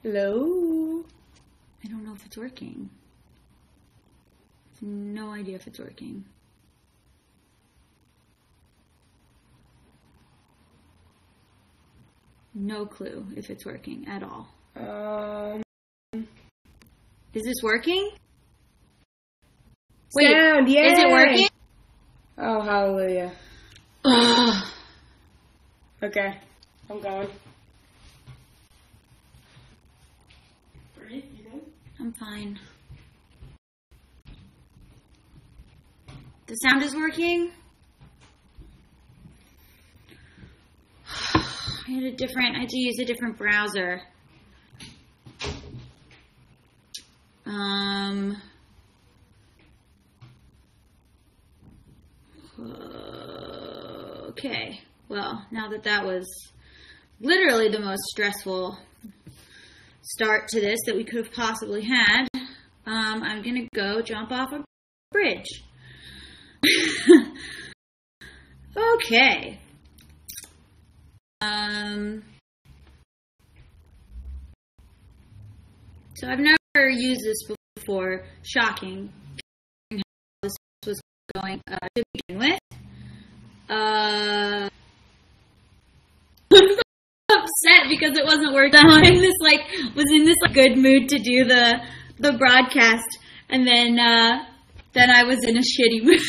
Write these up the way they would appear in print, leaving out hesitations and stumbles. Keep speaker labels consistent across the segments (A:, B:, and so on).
A: Hello?
B: I don't know if it's working. I have no idea if it's working. No clue if it's working at all. Is this working? Wait,
A: sound, yay!
B: Is it working?
A: Oh, hallelujah.
B: Ugh.
A: Okay, I'm going. Breathe, you good?
B: I'm fine. The sound is working? I had to use a different browser. Okay. Well, now that was literally the most stressful start to this that we could have possibly had, I'm gonna go jump off a bridge. Okay. So I've never used this before. Shocking how this was going to begin with. I'm upset because it wasn't working. I was in this good mood to do the broadcast, and then I was in a shitty mood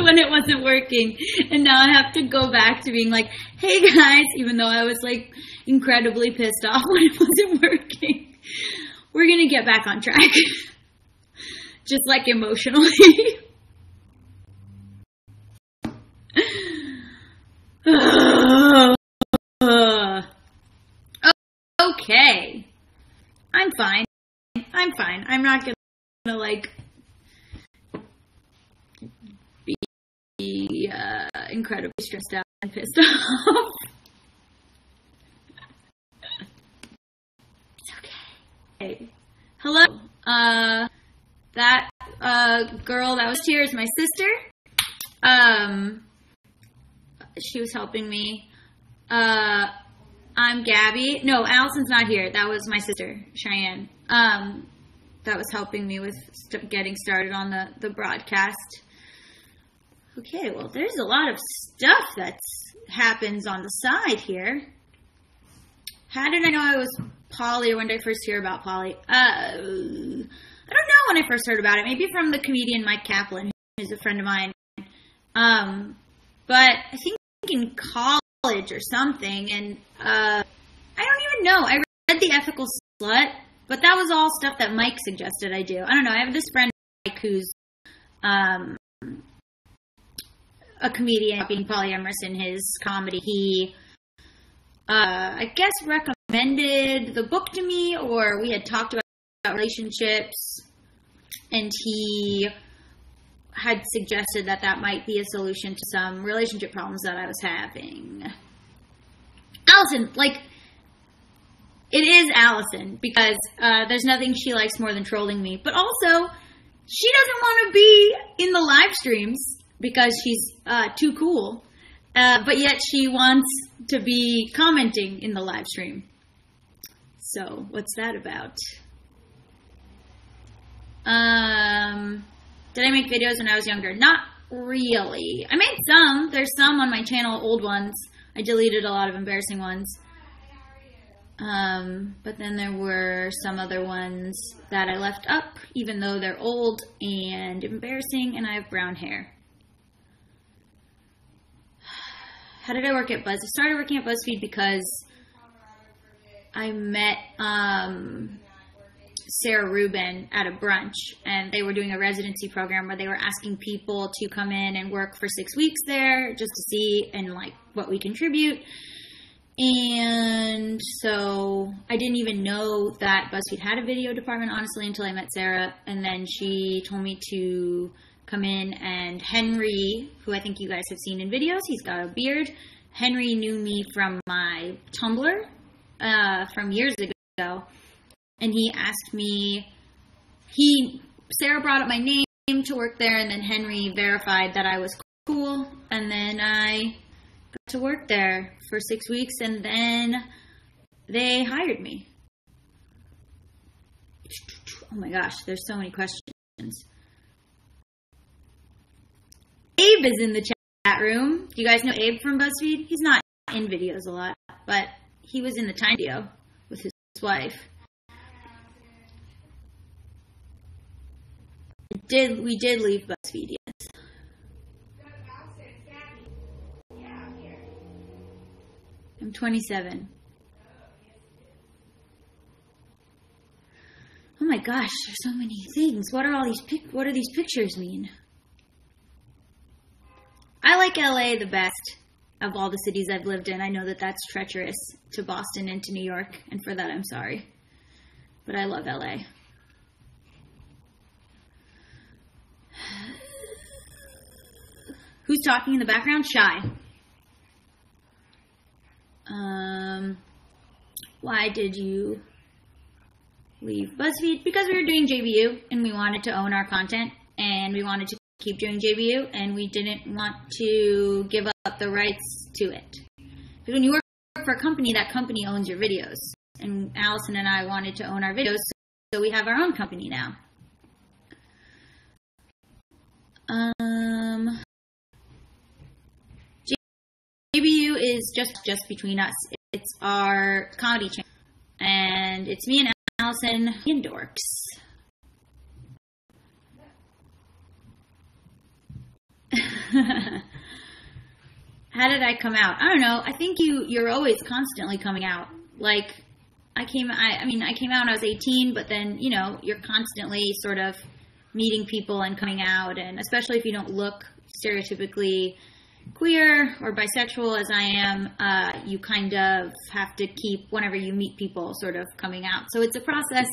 B: when it wasn't working, and now I have to go back to being like, "Hey guys," even though I was incredibly pissed off when it wasn't working. We're gonna get back on track, just emotionally. Okay. I'm fine. I'm not gonna be incredibly stressed out and pissed off. It's okay. Hello. That girl that was here is my sister. She was helping me. I'm Gaby. No, Allison's not here. That was my sister, Cheyenne. That was helping me with getting started on the broadcast. Okay, well, there's a lot of stuff that happens on the side here. How did I know I was poly, or when did I first hear about poly? I don't know when I first heard about it. Maybe from the comedian Mike Kaplan, who's a friend of mine. But I think in college or something, and I don't even know. I read The Ethical Slut, but that was all stuff that Mike suggested I do. I don't know. I have this friend, Mike, who's a comedian being polyamorous in his comedy. He, I guess, recommended the book to me, or we had talked about relationships, and he had suggested that might be a solution to some relationship problems that I was having. Allison, it is Allison, because there's nothing she likes more than trolling me, but also, she doesn't want to be in the live streams because she's too cool, but yet she wants to be commenting in the live stream. So, what's that about? Did I make videos when I was younger? Not really. I made some. There's some on my channel, old ones. I deleted a lot of embarrassing ones. But then there were some other ones that I left up, even though they're old and embarrassing, and I have brown hair. How did I work at BuzzFeed? I started working at BuzzFeed because I met Sarah Rubin at a brunch, and they were doing a residency program where they were asking people to come in and work for 6 weeks there just to see and what we contribute. And so I didn't even know that BuzzFeed had a video department, honestly, until I met Sarah, and then she told me to come in, and Henry, who I think you guys have seen in videos, he's got a beard. Henry knew me from my Tumblr from years ago. And he asked me, Sarah brought up my name to work there, and then Henry verified that I was cool, and then I got to work there for 6 weeks, and then they hired me. Oh my gosh, there's so many questions. Abe is in the chat room. Do you guys know Abe from BuzzFeed? He's not in videos a lot, but he was in the Time video with his wife. We did leave BuzzFeed, yes. I'm 27. Oh my gosh, there's so many things. What do these pictures mean? I like LA the best of all the cities I've lived in. I know that that's treacherous to Boston and to New York, and for that I'm sorry. But I love LA. Who's talking in the background? Shy. Why did you leave BuzzFeed? Because we were doing JBU and we wanted to own our content and we wanted to keep doing JBU and we didn't want to give up the rights to it. Because when you work for a company, that company owns your videos. And Allison and I wanted to own our videos, so we have our own company now. JBU is just between us. It's our comedy channel. And it's me and Allison in dorks. How did I come out? I don't know. I think you're always constantly coming out. Like, I came out when I was 18, but then, you're constantly sort of meeting people and coming out, and especially if you don't look stereotypically queer or bisexual as I am, you kind of have to keep, whenever you meet people, sort of coming out. So it's a process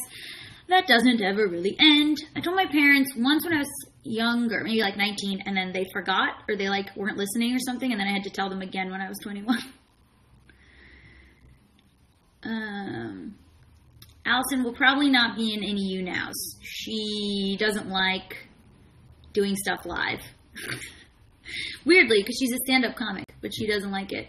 B: that doesn't ever really end. I told my parents once when I was younger, maybe like 19, and then they forgot, or they weren't listening or something, and then I had to tell them again when I was 21. Allison will probably not be in any YouNows. She doesn't like doing stuff live. Weirdly, because she's a stand-up comic, but she doesn't like it.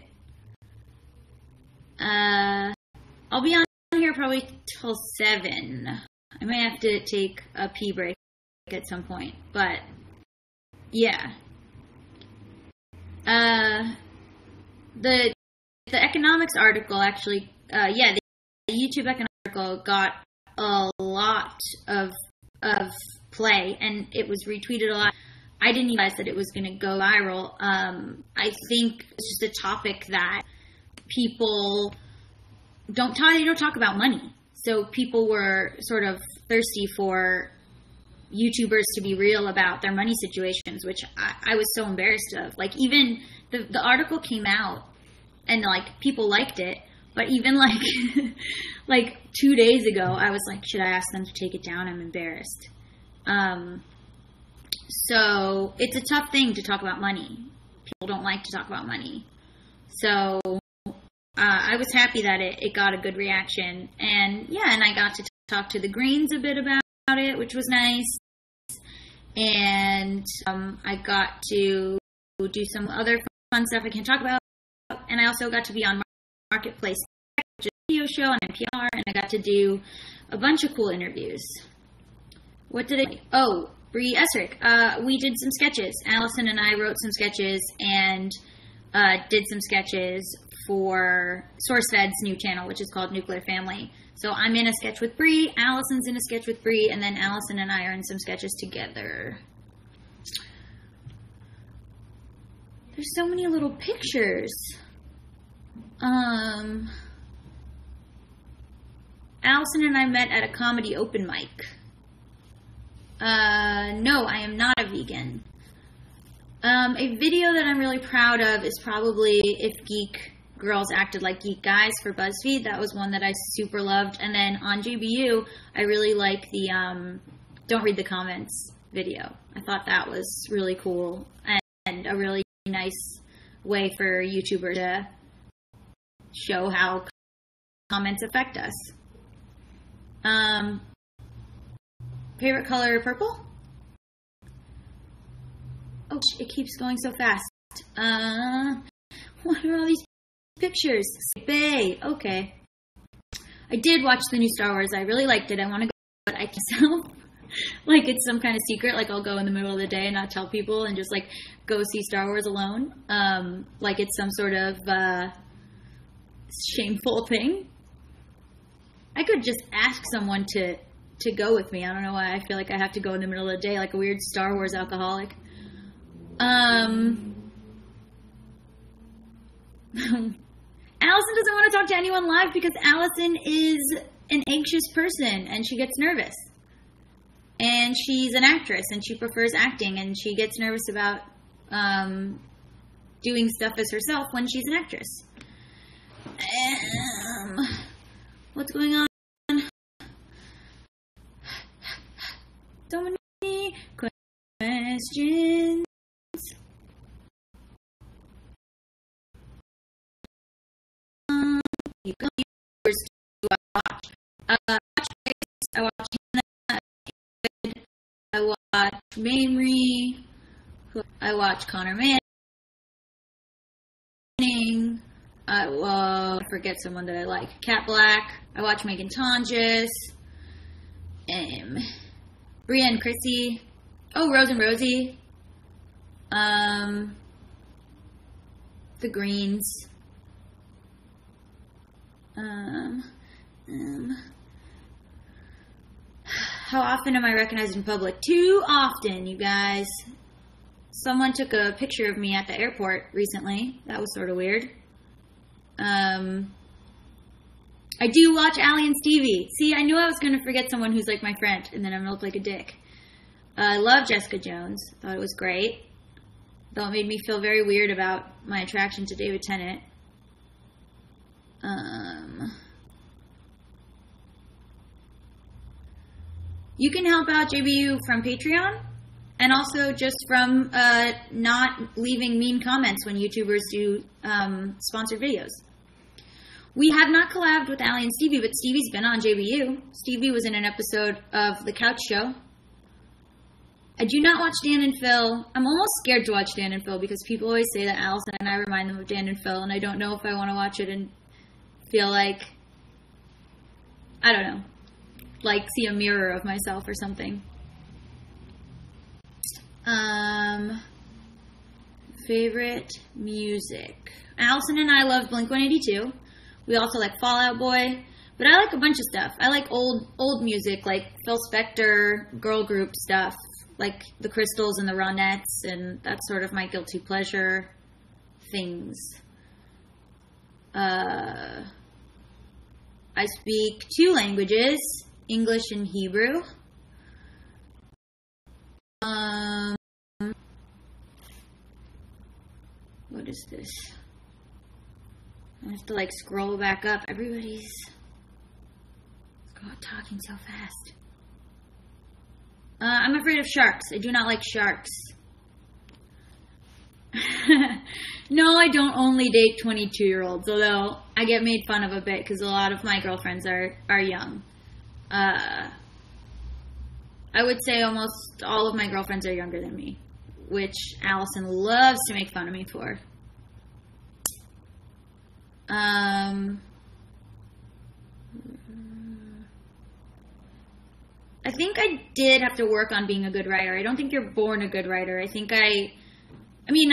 B: I'll be on here probably till 7. I may have to take a pee break at some point, but yeah. The economics article actually, the YouTube economics article got a lot of play, and it was retweeted a lot. I didn't realize that it was going to go viral. I think it's just a topic that people don't talk about money. So people were sort of thirsty for YouTubers to be real about their money situations, which I was so embarrassed of. Like, even the article came out and people liked it, but even like 2 days ago, I was like, should I ask them to take it down? I'm embarrassed. So it's a tough thing to talk about money. People don't like to talk about money. So I was happy that it got a good reaction. And I got to talk to the Greens a bit about it, which was nice. And I got to do some other fun stuff I can't talk about. And I also got to be on Marketplace, which is a video show on NPR, and I got to do a bunch of cool interviews. What did I... Oh, Bree Essrick. We did some sketches. Allison and I wrote some sketches and did some sketches for SourceFed's new channel, which is called Nuclear Family. So I'm in a sketch with Bree, Allison's in a sketch with Bree, and then Allison and I are in some sketches together. There's so many little pictures. Allison and I met at a comedy open mic. No, I am not a vegan. A video that I'm really proud of is probably If Geek Girls Acted Like Geek Guys for BuzzFeed. That was one that I super loved. And then on JBU, I really like the Don't Read the Comments video. I thought that was really cool and a really nice way for YouTubers to show how comments affect us. Favorite color, purple? Oh, it keeps going so fast. What are all these pictures? Bay. Okay. I did watch the new Star Wars. I really liked it. I want to I myself. Like it's some kind of secret. Like I'll go in the middle of the day and not tell people and just like go see Star Wars alone. Like it's some sort of shameful thing. I could just ask someone to go with me. I don't know why I feel like I have to go in the middle of the day like a weird Star Wars alcoholic. Allison doesn't want to talk to anyone live because Allison is an anxious person and she gets nervous. And she's an actress and she prefers acting and she gets nervous about doing stuff as herself when she's an actress. What's going on? So many questions. You go to watch. I watch Hannah. I watch Mamrie. I watch Connor Manning. I forget someone that I like. Cat Black. I watch Megan Tonjes. Brienne Chrissy. Oh, Rose and Rosie. The Greens. How often am I recognized in public? Too often, you guys. Someone took a picture of me at the airport recently. That was sort of weird. I do watch Allie and Stevie. See, I knew I was going to forget someone who's like my friend, and then I'm going to look like a dick. I love Jessica Jones. Thought it was great. Though it made me feel very weird about my attraction to David Tennant. You can help out JBU from Patreon and also just from not leaving mean comments when YouTubers do sponsored videos. We have not collabed with Allie and Stevie, but Stevie's been on JBU. Stevie was in an episode of The Couch Show. I do not watch Dan and Phil. I'm almost scared to watch Dan and Phil because people always say that Allison and I remind them of Dan and Phil, and I don't know if I want to watch it and feel like, I don't know, like see a mirror of myself or something. Favorite music. Allison and I love Blink-182. We also like Fall Out Boy. But I like a bunch of stuff. I like old music, like Phil Spector, girl group stuff, like the Crystals and the Ronettes, and that's sort of my guilty pleasure things. I speak 2 languages, English and Hebrew. What is this? I have to like scroll back up. Everybody's talking so fast. I'm afraid of sharks. I do not like sharks. No, I don't only date 22-year-olds, although I get made fun of a bit because a lot of my girlfriends are young. I would say almost all of my girlfriends are younger than me, which Allison loves to make fun of me for. I think I did have to work on being a good writer. I don't think you're born a good writer. I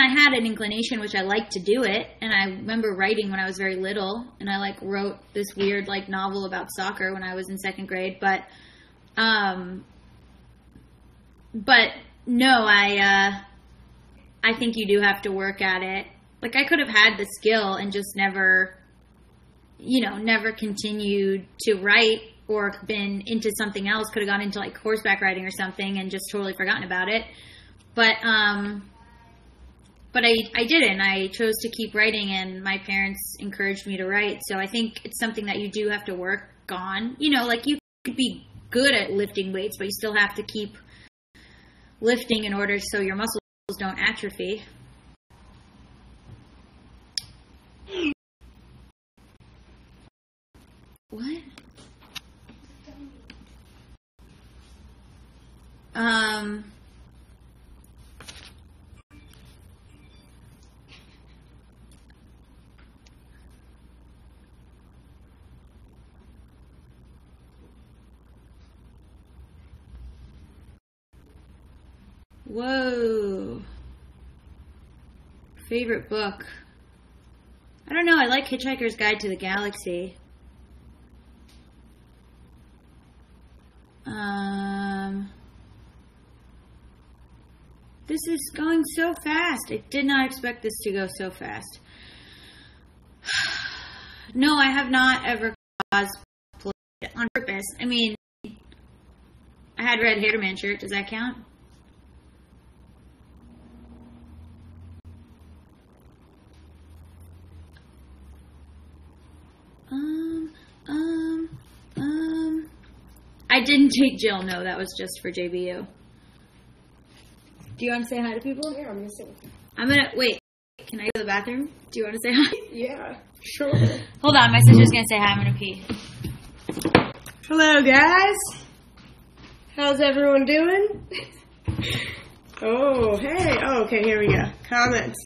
B: had an inclination, which I liked to do it, and I remember writing when I was very little, and I like wrote this weird like novel about soccer when I was in 2nd grade, but no, I think you do have to work at it. Like I could have had the skill and just never continued to write or been into something else, could have gone into like horseback riding or something and just totally forgotten about it. But I didn't. I chose to keep writing, and my parents encouraged me to write. So I think it's something that you do have to work on. Like you could be good at lifting weights, but you still have to keep lifting in order so your muscles don't atrophy. What? Whoa. Favorite book? I don't know. I like Hitchhiker's Guide to the Galaxy. This is going so fast. I did not expect this to go so fast. No, I have not ever cosplayed on purpose. I mean, I had red Hairman shirt. Does that count? I didn't take Jill. No, that was just for JBU. Do you want to say hi to people?
A: Yeah, I'm missing.
B: Wait. Can I go to the bathroom? Do you want to say hi?
A: Yeah, sure.
B: Hold on, my sister's gonna say hi. I'm gonna pee.
A: Hello, guys. How's everyone doing? Oh, hey. Oh, okay, here we go. Comments.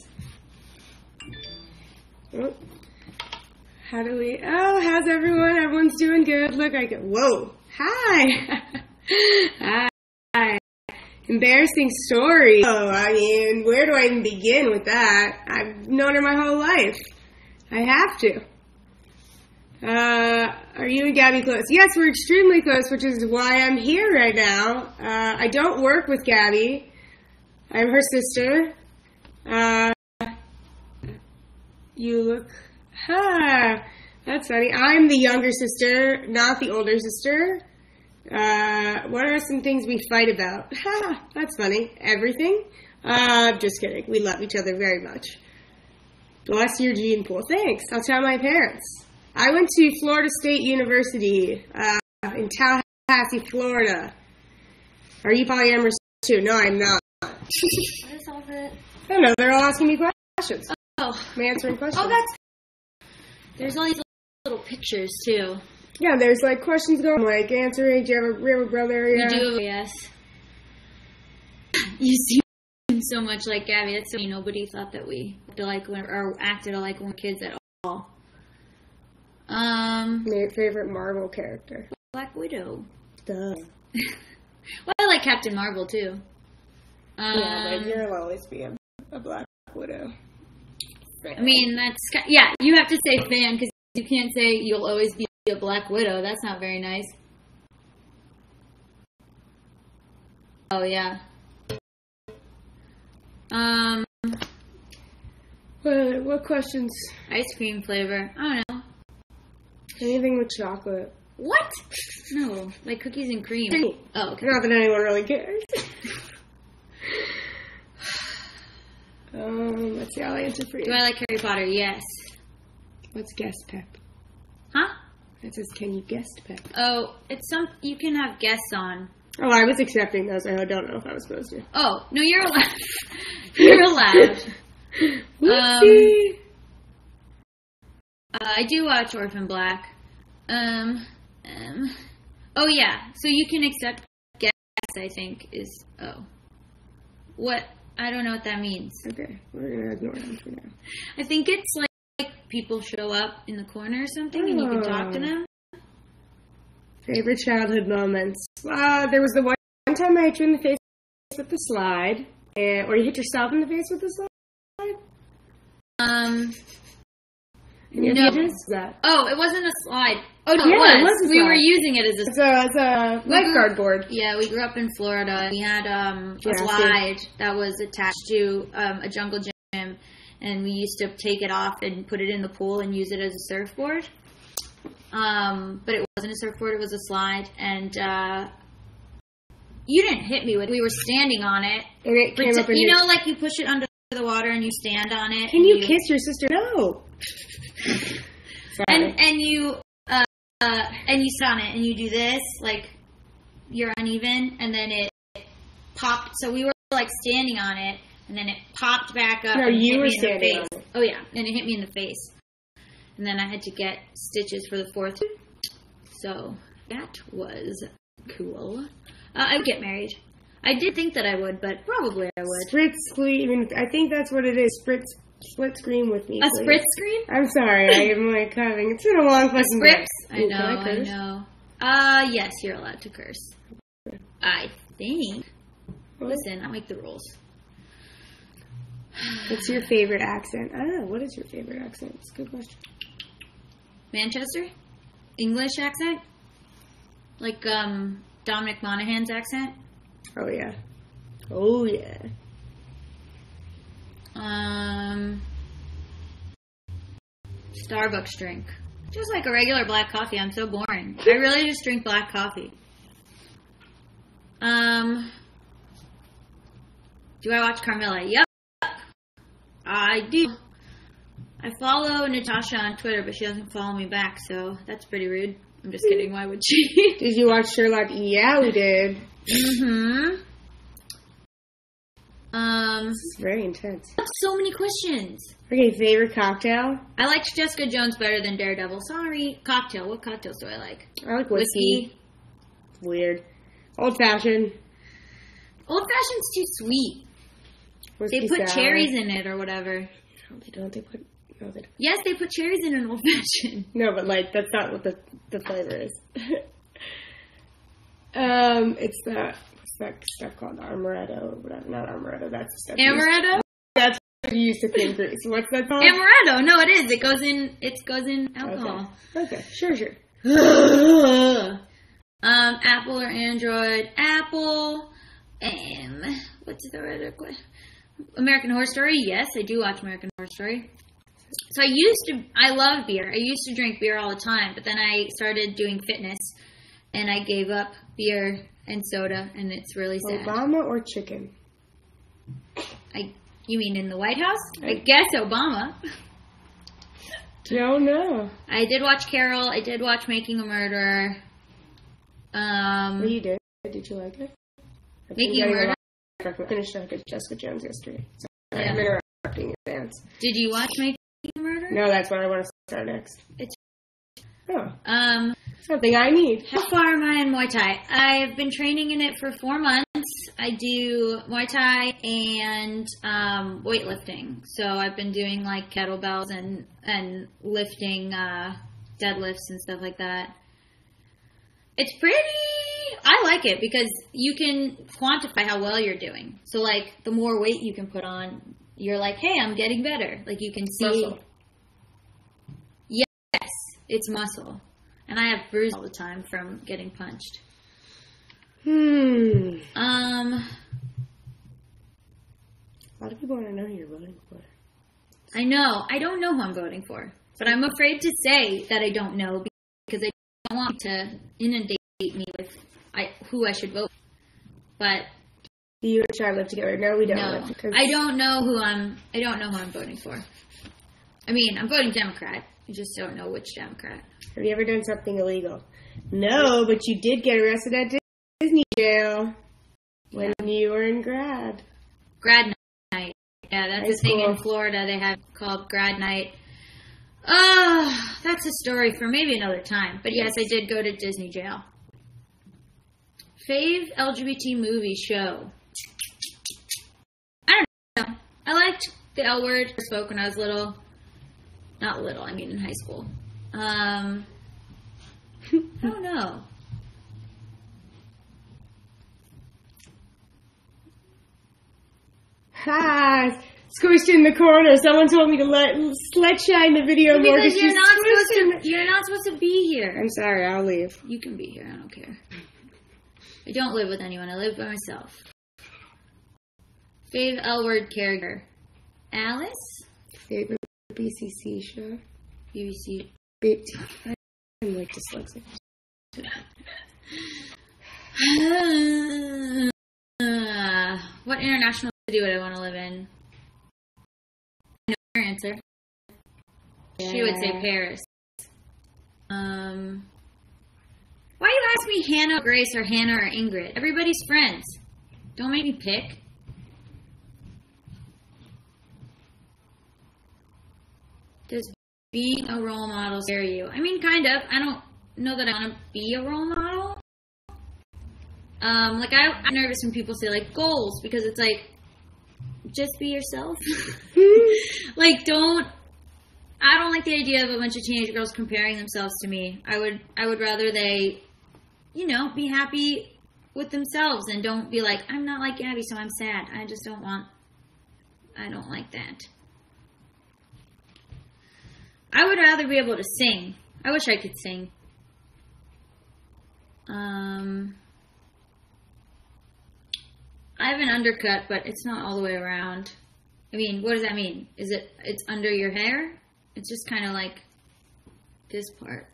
A: Oh. How's everyone? Everyone's doing good. Look, whoa. Hi. Hi. Embarrassing story. Oh, I mean, where do I even begin with that? I've known her my whole life. I have to. Are you and Gaby close? Yes, we're extremely close, which is why I'm here right now. I don't work with Gaby. I'm her sister. You look... that's funny. I'm the younger sister, not the older sister. What are some things we fight about? That's funny. Everything? Just kidding. We love each other very much. Bless your gene pool. Thanks. I'll tell my parents. I went to Florida State University in Tallahassee, Florida. Are you polyamorous too? No, I'm not.
B: What is all that?
A: I don't know. They're all asking me questions.
B: Oh.
A: I'm answering questions.
B: Oh, there's all these little pictures, too.
A: Yeah, there's like questions going, like answering, do you have a brother? Yeah.
B: You do, yes. You seem so much like Gaby. That's so funny. Nobody thought that we acted alike when we were kids at all.
A: Favorite Marvel character?
B: Black Widow.
A: Duh.
B: Well, I like Captain Marvel, too.
A: Yeah, but you'll always be a Black Widow fan.
B: I mean, you have to say fan, because you can't say you'll always be a Black Widow. That's not very nice. Oh, yeah.
A: What questions?
B: Ice cream flavor. I don't know.
A: Anything with chocolate.
B: What? No, like cookies and cream. Oh, okay.
A: Not that anyone really cares. Let's see, I'll answer for you.
B: Do I like Harry Potter? Yes.
A: What's guest pep?
B: Huh?
A: It says, can you guest pep?
B: Oh, it's you can have guests on.
A: Oh, I was accepting those. I don't know if I was supposed to.
B: Oh, no, you're allowed. You're allowed.
A: Whoopsie.
B: I do watch Orphan Black. Oh, yeah. So you can accept guests, I think, is... Oh. What? I don't know what that means.
A: Okay. We're going to ignore them for now.
B: I think it's like people show up in the corner or something and you can talk to them.
A: Favorite childhood moments. There was the one time I hit you in the face with the slide. Or you hit yourself in the face with the slide?
B: No.
A: That?
B: Oh, it wasn't a slide. Oh, no,
A: yeah,
B: it was.
A: A slide.
B: We were using it as
A: a lifeguard board.
B: Yeah, we grew up in Florida. We had a slide that was attached to a jungle gym, and we used to take it off and put it in the pool and use it as a surfboard. But it wasn't a surfboard, it was a slide, and you didn't hit me with it. We were standing on it.
A: And it came up
B: you know, like you push it under the water and you stand on it.
A: Can you kiss your sister? No.
B: and you sit on it and you do this, like you're uneven, and then it popped. So we were like standing on it, and then it popped back up.
A: No,
B: and
A: you
B: hit
A: were
B: me in
A: standing
B: the face.
A: on it.
B: Oh yeah, and it hit me in the face, and then I had to get stitches for the fourth. So that was cool. I would get married. I did think that I would, but probably I would.
A: Split screen. I think that's what it is. Split screen with me.
B: A
A: please.
B: split screen?
A: I'm sorry. I am like having. It's been a long fucking day.
B: I know. Yes, you're allowed to curse. I think. Listen, I'll make the rules.
A: What's your favorite accent? I don't know. What is your favorite accent? It's a good question.
B: Manchester? English accent? Like Dominic Monaghan's accent?
A: Oh, yeah. Oh, yeah.
B: Starbucks drink. Just like a regular black coffee. I'm so boring. I really just drink black coffee. Do I watch Carmilla? Yep. I do. I follow Natasha on Twitter, but she doesn't follow me back, so that's pretty rude. I'm just kidding. Why would she?
A: Did you watch Sherlock? Yeah, we did.
B: Mm-hmm.
A: This is very intense.
B: So many questions.
A: Okay, favorite cocktail?
B: I liked Jessica Jones better than Daredevil. Sorry. Cocktail. What cocktails do I like?
A: I like whiskey. Weird. Old fashioned.
B: Old fashioned's too sweet.
A: Whiskey
B: They put
A: sour.
B: cherries in it or whatever.
A: No, they don't. They put. No, they don't.
B: Yes, they put cherries in an old fashioned.
A: No, but like that's not what the flavor is. It's that what's that stuff called amaretto or whatever? Not amaretto. That's the stuff.
B: Amaretto?
A: That's what you used to think Greece. What's that called?
B: Amaretto. No, it is. It goes in alcohol.
A: Okay. Sure.
B: Apple or Android? Apple. What's the other question? American Horror Story? Yes, I do watch American Horror Story. So I love beer. I used to drink beer all the time, but then I started doing fitness, and I gave up beer and soda, and it's really sad.
A: Obama or chicken?
B: You mean in the White House? I guess Obama.
A: Don't know.
B: I did watch Carol. I did watch Making a Murderer.
A: You did? Did you like it?
B: Making a Murderer?
A: I finished up with Jessica Jones yesterday. Sorry,
B: Yeah.
A: I'm interrupting your dance.
B: Did you watch Making a Murderer?
A: No, that's what I want to start next.
B: Oh.
A: Something I need.
B: How far am I in Muay Thai? I've been training in it for 4 months. I do Muay Thai and weightlifting. So I've been doing like kettlebells and lifting deadlifts and stuff like that. It's pretty... I like it because you can quantify how well you're doing. So like the more weight you can put on, you're like, hey, I'm getting better. Like you can see...
A: Muscle.
B: Yes, it's muscle. And I have bruises all the time from getting punched.
A: A lot of people want to know who you're voting for.
B: I know. I don't know who I'm voting for. But I'm afraid to say that I don't know because I don't want to inundate me with who I should vote for. But
A: You and Chad live together. No, we don't.
B: no, I don't know who I'm voting for. I mean, I'm voting Democrat. I just don't know which Democrat.
A: Have you ever done something illegal? No, but you did get arrested at Disney jail when you were in grad.
B: Grad night. Yeah, that's
A: High
B: a thing
A: school.
B: in Florida they have called grad night. Oh, that's a story for maybe another time. But yes, I did go to Disney jail. Fave LGBT movie show. I don't know. I liked the L word I spoke when I was little. Not little, I mean in high school. I don't know.
A: Ha! Squished in the corner. Someone told me to let shine the video more
B: Because
A: she's squished in
B: you're not supposed to be here.
A: I'm sorry, I'll leave.
B: You can be here, I don't care. I don't live with anyone, I live by myself. Fave L word character. Alice?
A: Favorite BCC show?
B: BBC.
A: I'm like dyslexic.
B: What international city would I want to live in? I know her answer. She would say Paris. Why you ask me Hannah, Grace, or Hannah or Ingrid? Everybody's friends. Don't make me pick. Does being a role model scare you? I mean, kind of. I don't know that I want to be a role model. I'm nervous when people say, like, goals, because it's like, just be yourself. I don't like the idea of a bunch of teenage girls comparing themselves to me. I would rather they, be happy with themselves and don't be like, I'm not like Gaby, so I'm sad. I don't like that. I would rather be able to sing. I wish I could sing. I have an undercut, but it's not all the way around. I mean, what does that mean? It's under your hair? It's just kind of like this part.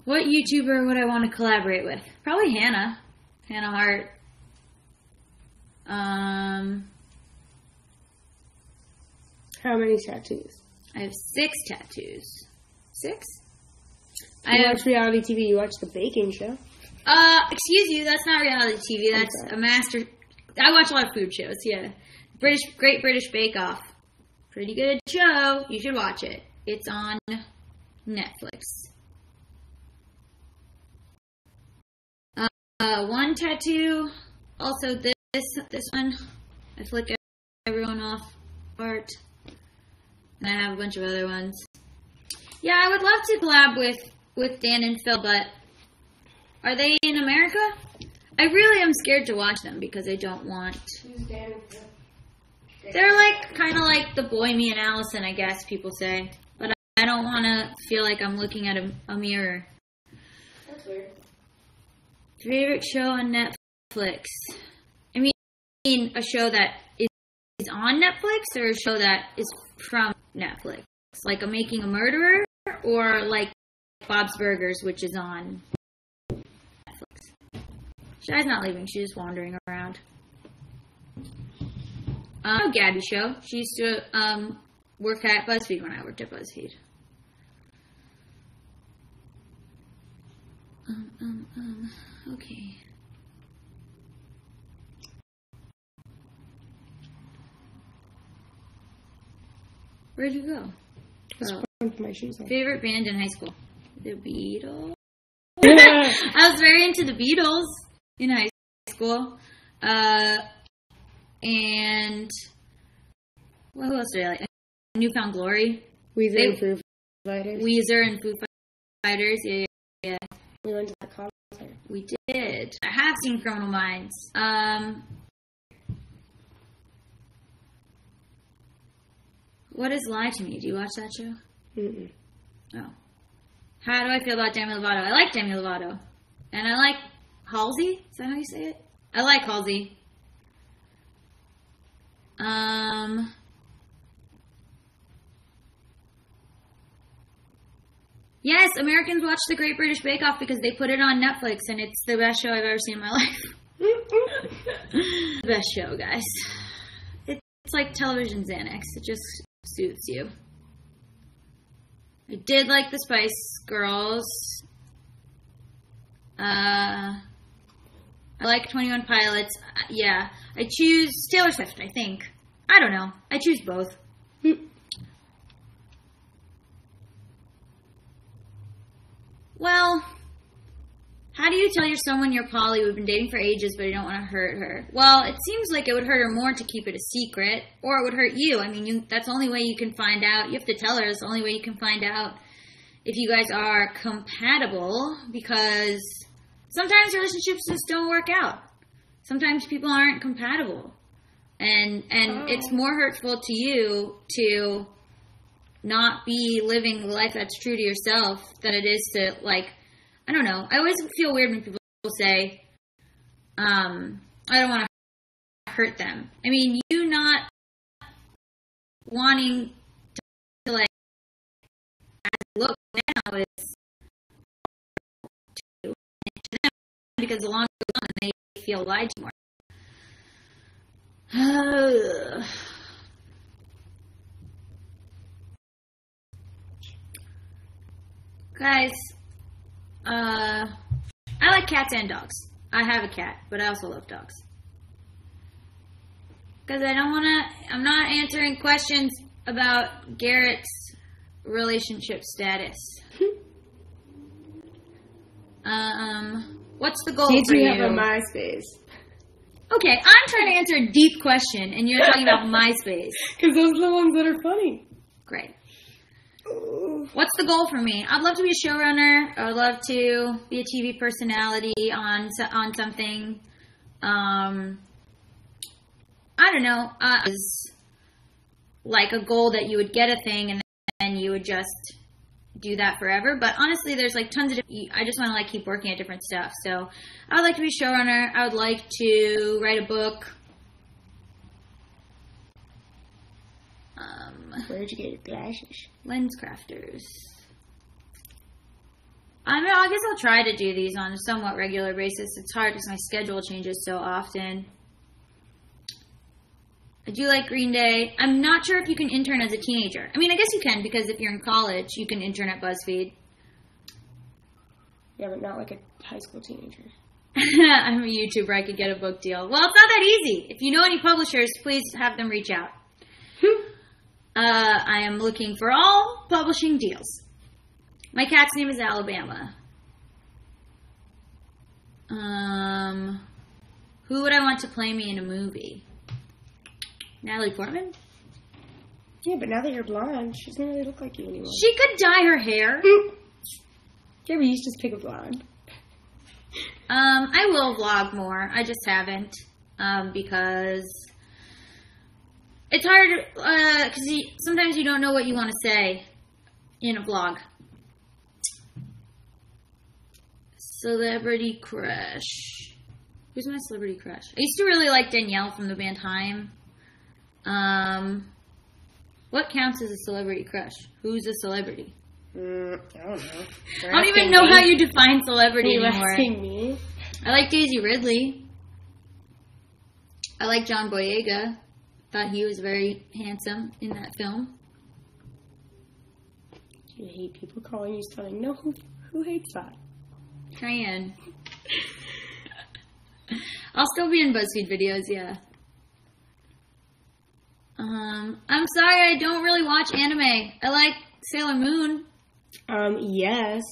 B: What YouTuber would I want to collaborate with? Probably Hannah. Hannah Hart.
A: How many tattoos?
B: I have 6 tattoos. 6?
A: You watch reality TV. You watch the baking show.
B: Excuse you. That's not reality TV. That's a master. I watch a lot of food shows. Yeah, Great British Bake Off. Pretty good show. You should watch it. It's on Netflix. One tattoo. Also this one. I flick everyone off art. And I have a bunch of other ones. Yeah, I would love to collab with Dan and Phil, but are they in America? I really am scared to watch them because I don't want...
A: Who's Dan and Phil?
B: They're like kind of like the boy, me, and Allison, I guess people say. But I don't want to feel like I'm looking at a mirror.
A: That's weird.
B: Favorite show on Netflix? I mean, a show that is on Netflix or a show that is from Netflix? Like Making a Murderer or like Bob's Burgers, which is on Netflix. Shai's not leaving. She's just wandering around. Gaby show. She used to work at BuzzFeed when I worked at BuzzFeed. Okay. Where'd you go?
A: My shoes on.
B: Favorite band in high school? The Beatles. I was very into the Beatles in high school. And who else did I like? Newfound Glory.
A: Weezer and Foo Fighters.
B: Weezer and Foo Fighters. Yeah.
A: We went to that concert.
B: We did. I have seen Criminal Minds. What is Lie to Me? Do you watch that show?
A: Mm-mm.
B: Oh. How do I feel about Demi Lovato? I like Demi Lovato. And I like Halsey. Is that how you say it? I like Halsey. Yes, Americans watch The Great British Bake Off because they put it on Netflix and it's the best show I've ever seen in my life. Best show, guys. It's like television Xanax. It just soothes you. I did like the Spice Girls. I like 21 Pilots. Yeah. I choose Taylor Swift, I think. I don't know. I choose both. Well, how do you tell someone you're poly we've been dating for ages but you don't want to hurt her? Well, it seems like it would hurt her more to keep it a secret, or it would hurt you. I mean, that's the only way you can find out. You have to tell her. It's the only way you can find out if you guys are compatible, because sometimes relationships just don't work out. Sometimes people aren't compatible. And it's more hurtful to you to not be living the life that's true to yourself than it is to, like, I don't know. I always feel weird when people say, I don't want to hurt them. I mean, you not wanting to like, look now is to them, because the longer it goes on, they feel lied to more. Guys, I like cats and dogs. I have a cat, but I also love dogs. Because I'm not answering questions about Garrett's relationship status. What's the goal for you?
A: Did you have a MySpace?
B: Okay, I'm trying to answer a deep question, and you're talking about MySpace.
A: Because those are the ones that are funny.
B: Great.
A: Ooh.
B: What's the goal for me? I'd love to be a showrunner. I would love to be a TV personality on something. I don't know. Is like a goal that you would get a thing and then you would just do that forever. But honestly, there's like tons of different, I just want to like keep working at different stuff. So I would like to be a showrunner. I would like to write a book.
A: Where'd you get your glasses?
B: Lens crafters. I mean, I guess I'll try to do these on a somewhat regular basis. It's hard because my schedule changes so often. I do like Green Day. I'm not sure if you can intern as a teenager. I mean, I guess you can because if you're in college, you can intern at BuzzFeed.
A: Yeah, but not like a high school teenager.
B: I'm a YouTuber. I could get a book deal. Well, it's not that easy. If you know any publishers, please have them reach out. I am looking for all publishing deals. My cat's name is Alabama. Who would I want to play me in a movie? Natalie Portman?
A: Yeah, but now that you're blonde, she doesn't really look like you anymore.
B: She could dye her hair.
A: Yeah, but you should just pick a blonde.
B: I will vlog more. I just haven't. Because it's hard, because sometimes you don't know what you want to say in a vlog. Celebrity crush. Who's my celebrity crush? I used to really like Danielle from the band Haim. What counts as a celebrity crush? Who's a celebrity?
A: I don't know.
B: I don't even know how you define celebrity anymore.
A: Asking me.
B: I like Daisy Ridley. I like John Boyega. Thought he was very handsome in that film.
A: You hate people calling you stunning. No, who hates that?
B: Cheyenne. I'll still be in BuzzFeed videos, yeah. I'm sorry, I don't really watch anime. I like Sailor Moon.
A: Yes.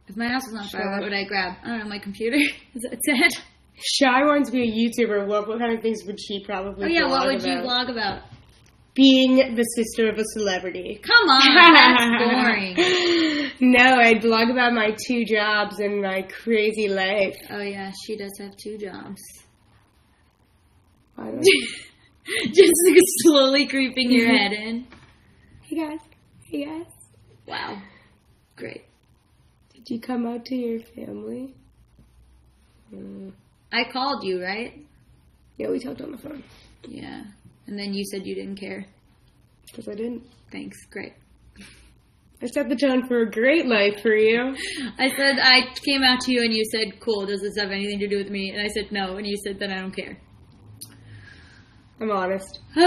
B: If my house was on fire, what would I grab? I don't know, my computer. Is that sad?
A: Shy wants to be a YouTuber. What kind of things would she probably blog
B: what would
A: about?
B: you blog about?
A: Being the sister of a celebrity.
B: Come on, that's boring.
A: No, I'd blog about my 2 jobs and my crazy life.
B: Oh yeah, she does have 2 jobs.
A: I don't know.
B: Just slowly creeping your head in.
A: Hey guys. Hey guys.
B: Wow. Great.
A: Did you come out to your family?
B: I called you, right?
A: Yeah, we talked on the phone.
B: Yeah. And then you said you didn't care.
A: Because I didn't.
B: Thanks. Great.
A: I set the tone for a great life for you.
B: I said, I came out to you and you said, cool, does this have anything to do with me? And I said, no. And you said, then I don't care.
A: I'm honest.
B: I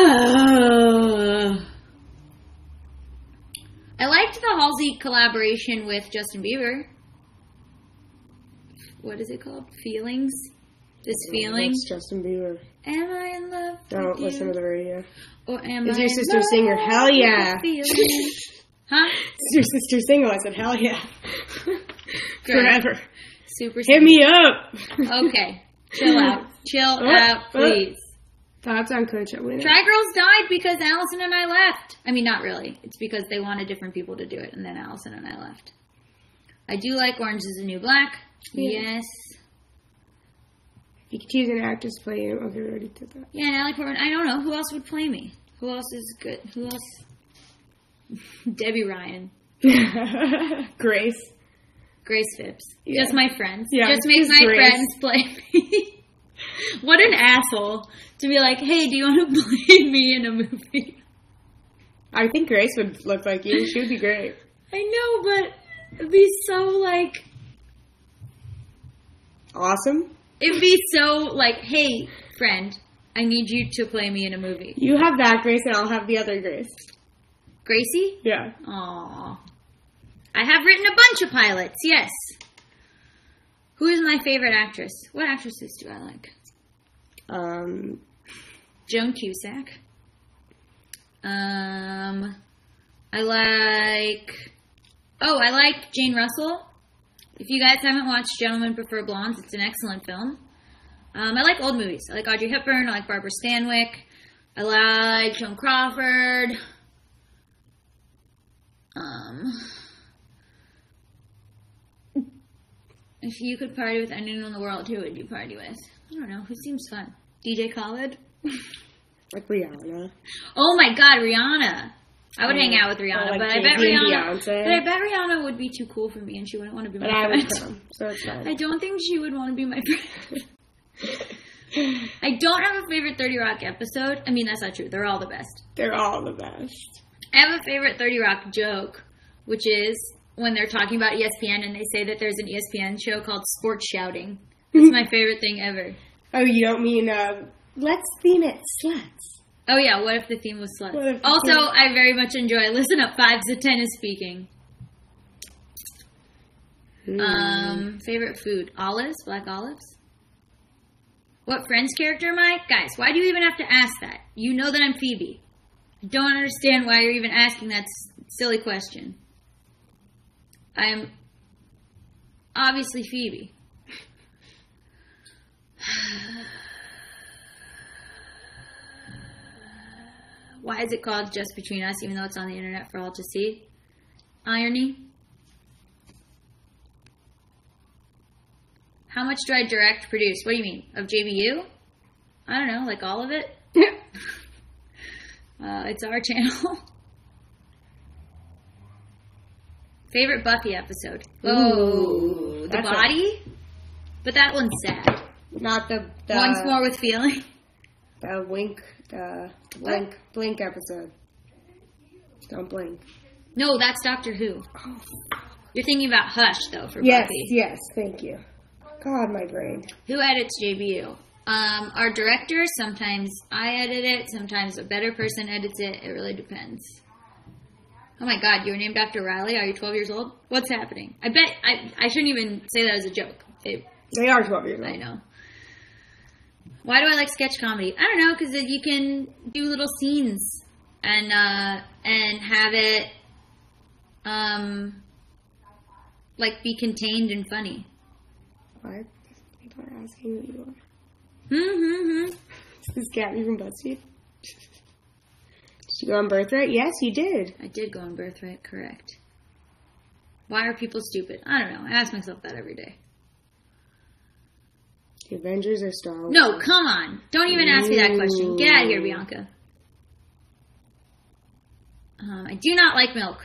B: liked the Halsey collaboration with Justin Bieber. What is it called? Feelings? This feeling?
A: It's Justin Bieber.
B: Am I in love
A: Don't
B: with
A: listen
B: you?
A: to the radio.
B: Or am
A: Is
B: I
A: your
B: in
A: sister a
B: love
A: singer? Hell yeah.
B: with feelings? Huh?
A: Is your sister single? I said, hell yeah. Forever.
B: Super
A: Hit me up.
B: Okay. Chill out. Chill out, please.
A: Thoughts on Coach Winner?
B: Try Girls died because Allison and I left. I mean, not really. It's because they wanted different people to do it, and then Allison and I left. I do like Orange is the New Black.
A: Yeah.
B: Yes.
A: You could choose an actress to play you. Okay, we already did that.
B: Yeah, Natalie Portman. I don't know. Who else would play me? Who else is good? Who else? Debbie Ryan.
A: Grace.
B: Grace Phipps.
A: Yeah.
B: Just my friends.
A: Yeah,
B: just make my
A: Grace.
B: friends play me. What an asshole to be like, hey, do you want to play me in a movie?
A: I think Grace would look like you. She would be great.
B: I know, but it'd be so like...
A: Awesome.
B: It'd be so like, hey, friend, I need you to play me in a movie.
A: You have that Grace and I'll have the other Grace.
B: Gracie?
A: Yeah.
B: Aww. I have written a bunch of pilots, yes. Who is my favorite actress? What actresses do I like? Joan Cusack. I like Jane Russell. If you guys haven't watched Gentlemen Prefer Blondes, it's an excellent film. I like old movies. I like Audrey Hepburn. I like Barbara Stanwyck. I like Joan Crawford. If you could party with anyone in the world, who would you party with? I don't know. Who seems fun? DJ Khaled?
A: Like Rihanna.
B: Oh my God, Rihanna. I would hang out with Rihanna,
A: like
B: but I bet Rihanna would be too cool for me, and she wouldn't want to be my friend.
A: I would come, so it's fine.
B: I don't think she would want to be my friend. I don't have a favorite 30 Rock episode. I mean, that's not true. They're all the best.
A: They're all the best.
B: I have a favorite 30 Rock joke, which is when they're talking about ESPN and they say that there's an ESPN show called Sports Shouting. It's my favorite thing ever.
A: Oh, you don't mean, let's theme it sluts.
B: Oh, yeah. What if the theme was sluts? Also, I very much enjoy Listen Up 5's The Tennis Speaking. Favorite food? Olives? Black olives? What Friends character am I? Guys, why do you even have to ask that? You know that I'm Phoebe. I don't understand why you're even asking that silly question. I am obviously Phoebe. Why is it called Just Between Us, even though it's on the internet for all to see? Irony. How much do I direct produce? What do you mean? Of JBU? I don't know, like all of it? It's our channel. Favorite Buffy episode? Oh, the body? But that one's sad.
A: Not the
B: Once More with Feeling.
A: The blink episode. Don't blink.
B: No, that's Doctor Who.
A: Oh.
B: You're thinking about Hush, though, for
A: Yes,
B: Buffy.
A: yes, thank you. God, my brain.
B: Who edits JBU? Our director, sometimes I edit it, sometimes a better person edits it. It really depends. Oh my God, you were named after Riley? Are you 12 years old? What's happening? I bet, I shouldn't even say that as a joke.
A: They are 12 years old.
B: I know. Why do I like sketch comedy? I don't know, because you can do little scenes and have it, like, be contained and funny.
A: What? People are asking who you are. Is this Gaby from BuzzFeed? Did you go on Birthright? Yes, you did.
B: I did go on Birthright, correct. Why are people stupid? I don't know. I ask myself that every day.
A: The Avengers are Star Wars.
B: No, come on. Don't even ask me that question. Get out of here, Bianca. I do not like milk.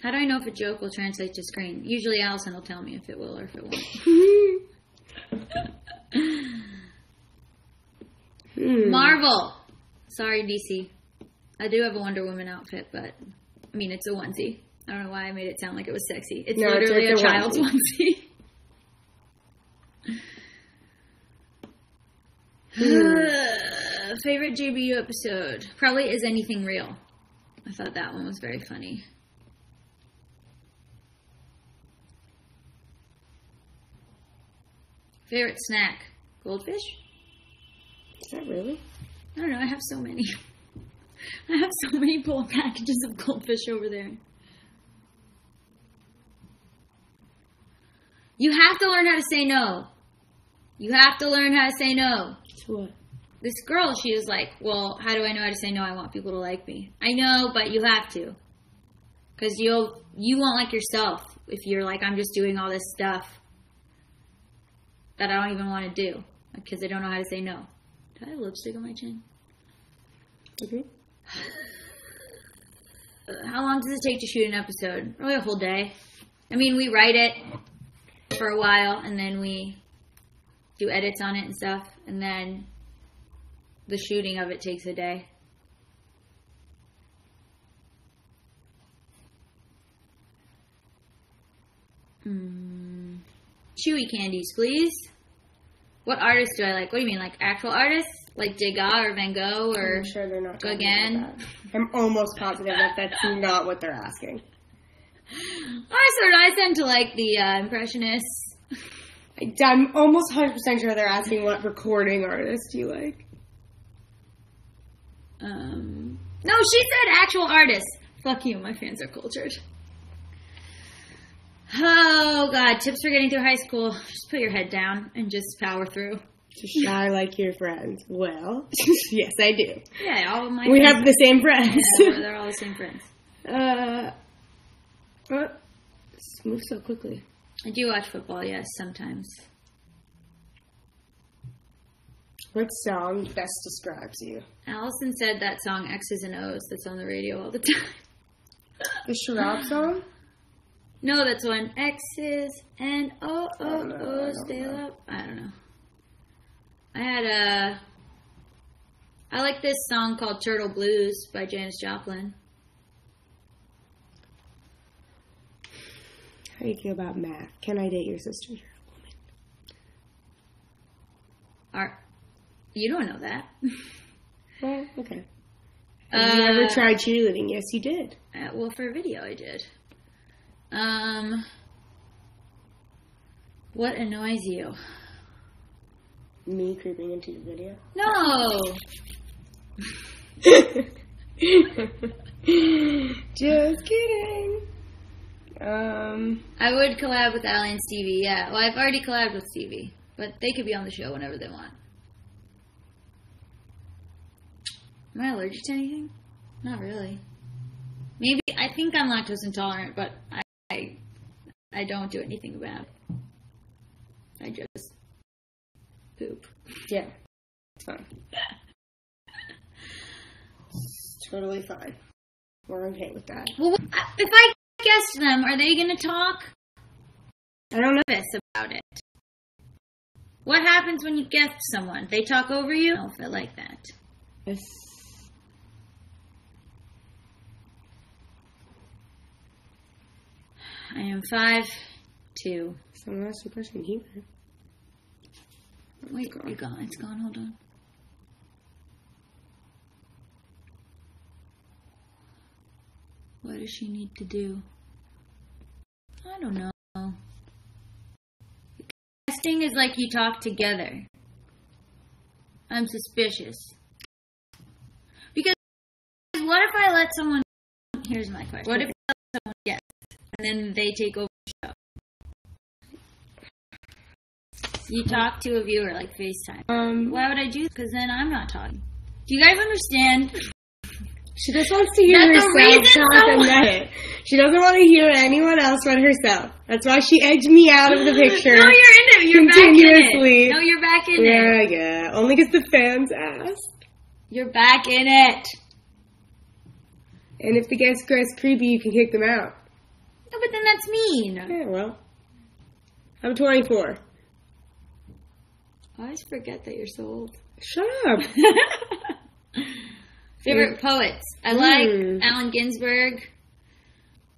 B: How do I know if a joke will translate to screen? Usually Allison will tell me if it will or if it won't. Marvel. Sorry, DC. I do have a Wonder Woman outfit, but, I mean, it's a onesie. I don't know why I made it sound like it was sexy. It's literally a child's onesie. Favorite JBU episode? Probably Is Anything Real? I thought that one was very funny. Favorite snack? Goldfish?
A: Is that really?
B: I don't know. I have so many. I have so many pulled packages of goldfish over there. You have to learn how to say no. You have to learn how to say no.
A: To what?
B: This girl, she was like, well, how do I know how to say no? I want people to like me. I know, but you have to. Because you won't like yourself if you're like, I'm just doing all this stuff that I don't even want to do. Because I don't know how to say no. Did I have lipstick on my chin?
A: Okay.
B: How long does it take to shoot an episode? Probably a whole day. I mean, we write it for a while, and then we do edits on it and stuff, and then the shooting of it takes a day. Chewy candies, please. What artists do I like? What do you mean, like actual artists? Like Degas or Van Gogh or
A: I'm sure they're not
B: Gauguin?
A: I'm almost positive that that's not what they're asking.
B: I sort of tend to like the Impressionists.
A: I'm almost 100% sure they're asking what recording artist you like.
B: No, she said actual artists. Fuck you, my fans are cultured. Oh, God. Tips for getting through high school. Just put your head down and just power through.
A: Shy like your friends. Well, yes, I do.
B: Yeah, all of my
A: We
B: friends.
A: have the same friends.
B: Yeah, they're all the same friends.
A: What? This moves so quickly.
B: I do watch football, yes, sometimes.
A: What song best describes you?
B: Allison said that song X's and O's that's on the radio all the time.
A: The Sharab song?
B: No, that's one. X's and O's, stay up. I don't know. I like this song called Turtle Blues by Janis Joplin.
A: How do you feel about math? Can I date your sister? You're a woman.
B: You don't know that.
A: Well, okay. Have you ever tried cheerleading? Yes, you did.
B: Well, for a video, I did. What annoys you?
A: Me creeping into your video?
B: No!
A: Just kidding.
B: I would collab with Allie and Stevie, yeah. Well, I've already collabed with Stevie, but they could be on the show whenever they want. Am I allergic to anything? Not really. Maybe, I think I'm lactose intolerant, but I don't do anything about it. I just poop.
A: Yeah, it's fine. It's totally fine. We're okay with that.
B: Well, if I guess them, are they going to talk?
A: I don't know.
B: About it. What happens when you guess someone? They talk over you? I don't feel like that.
A: Yes.
B: I am 5'2".
A: Someone asked a question here.
B: Wait, you gone? It's gone. Hold on. What does she need to do? I don't know. Casting is like you talk together. I'm suspicious. Because what if I let someone... Here's my question. What if I let someone guess and then they take over the show? You talk to a viewer like FaceTime. Why would I do? Because then I'm not talking. Do you guys understand?
A: She just wants to hear herself talk and that's it. She doesn't want to hear anyone else but herself. That's why she edged me out of the picture.
B: No, you're in it. You're
A: continuously.
B: back in it. No, you're back in it.
A: Yeah. Only because the fans asked.
B: You're back in it.
A: And if the guest gets creepy, you can kick them out.
B: No, but then that's mean.
A: Yeah, well. I'm 24.
B: I always forget that you're so old.
A: Shut up.
B: Favorite poets. I like Allen Ginsberg.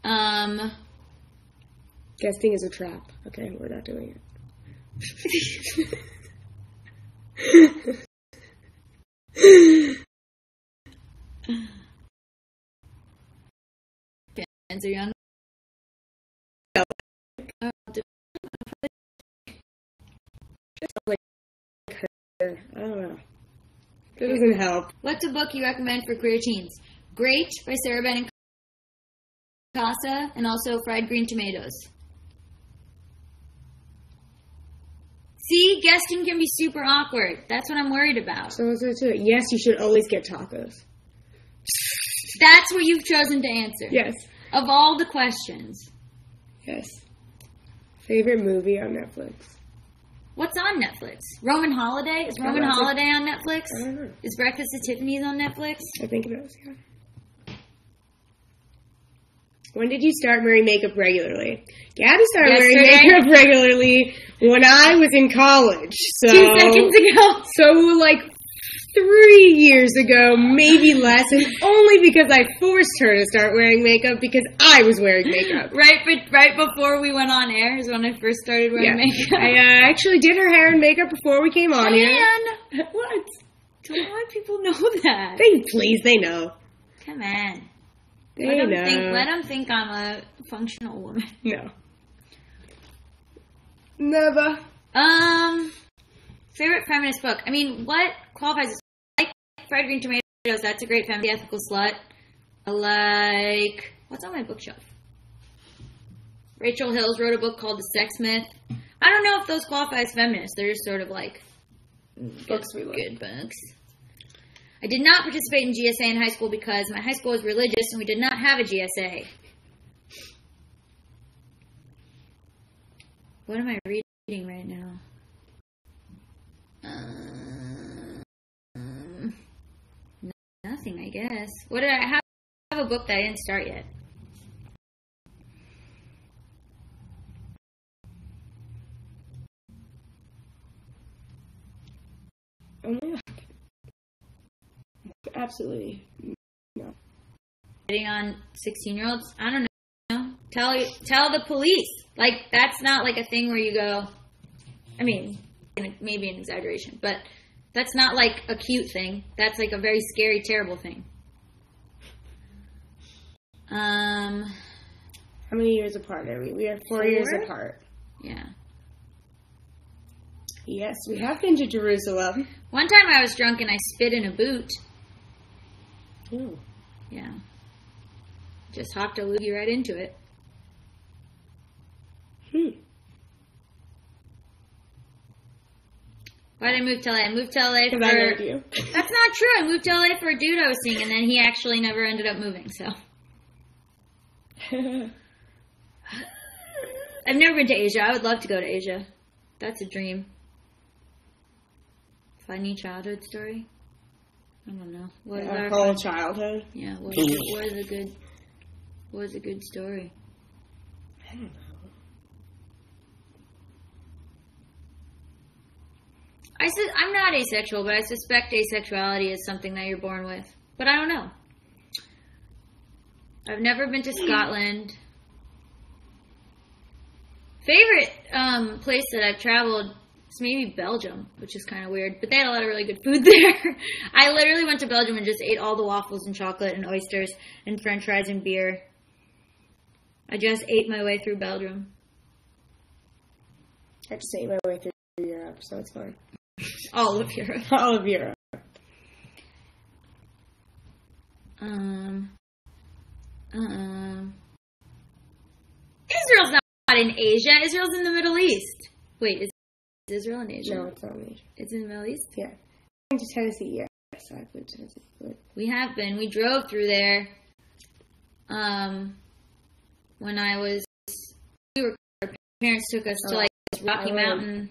A: Guesting is a trap. Okay, we're not doing it.
B: Fans are young.
A: I don't know. That doesn't help.
B: What's a book you recommend for queer teens? Great by Sarah Benincasa, and also Fried Green Tomatoes. See, guesting can be super awkward. That's what I'm worried about.
A: So what's there to it? Yes, you should always get tacos.
B: That's what you've chosen to answer.
A: Yes.
B: Of all the questions.
A: Yes. Favorite movie on Netflix?
B: What's on Netflix? Roman Holiday? Is Roman Holiday on Netflix?
A: I don't know.
B: Is Breakfast at Tiffany's on Netflix?
A: I think it is, yeah. When did you start wearing makeup regularly? Gabby started wearing makeup regularly when I was in college. So,
B: 2 seconds ago.
A: So, like, 3 years ago, maybe less, and only because I forced her to start wearing makeup because I was wearing makeup.
B: Right before we went on air is when I first started wearing makeup.
A: I actually did her hair and makeup before we came on here. What?
B: Don't let people know that.
A: They know.
B: Come on.
A: Let
B: them think I'm a functional woman.
A: No. Never.
B: Favorite feminist book. I mean, what qualifies as... I like Fried Green Tomatoes. That's a great feminist ethical slut. I like... What's on my bookshelf? Rachel Hills wrote a book called The Sex Myth. I don't know if those qualify as feminists. They're just sort of like
A: Books we love.
B: good books. I did not participate in GSA in high school because my high school was religious and we did not have a GSA. What am I reading right now? Nothing, I guess. What did I have? I have a book that I didn't start yet.
A: Oh my God. Absolutely no.
B: Hitting on 16-year-olds? I don't know. Tell the police. Like, that's not like a thing where you go, I mean, maybe an exaggeration, but that's not like a cute thing. That's like a very scary, terrible thing.
A: How many years apart are we? We are 4 years apart.
B: Yeah.
A: Yes, we have been to Jerusalem.
B: One time I was drunk and I spit in a boot.
A: Ooh.
B: Yeah. Just hocked a loogie right into it. Why did I move to LA? I moved to LA for...
A: I love you.
B: That's not true. I moved to LA for a dude I was seeing, and then he actually never ended up moving, so... I've never been to Asia. I would love to go to Asia. That's a dream. Funny childhood story? I don't know. What is our
A: whole childhood?
B: Yeah, what is a good story?
A: I don't know.
B: I'm not asexual, but I suspect asexuality is something that you're born with. But I don't know. I've never been to Scotland. Favorite place that I've traveled is maybe Belgium, which is kind of weird. But they had a lot of really good food there. I literally went to Belgium and just ate all the waffles and chocolate and oysters and french fries and beer. I just ate my way through Belgium.
A: I just ate my way through Europe, so it's fine.
B: All of Europe.
A: All of Europe.
B: Israel's not in Asia. Israel's in the Middle East. Wait, is Israel in Asia?
A: No, it's not in Asia.
B: It's in the Middle East?
A: Yeah. I went to Tennessee, yes. I've been to Tennessee.
B: We have been. We drove through there. When our parents took us to like this Rocky Mountain,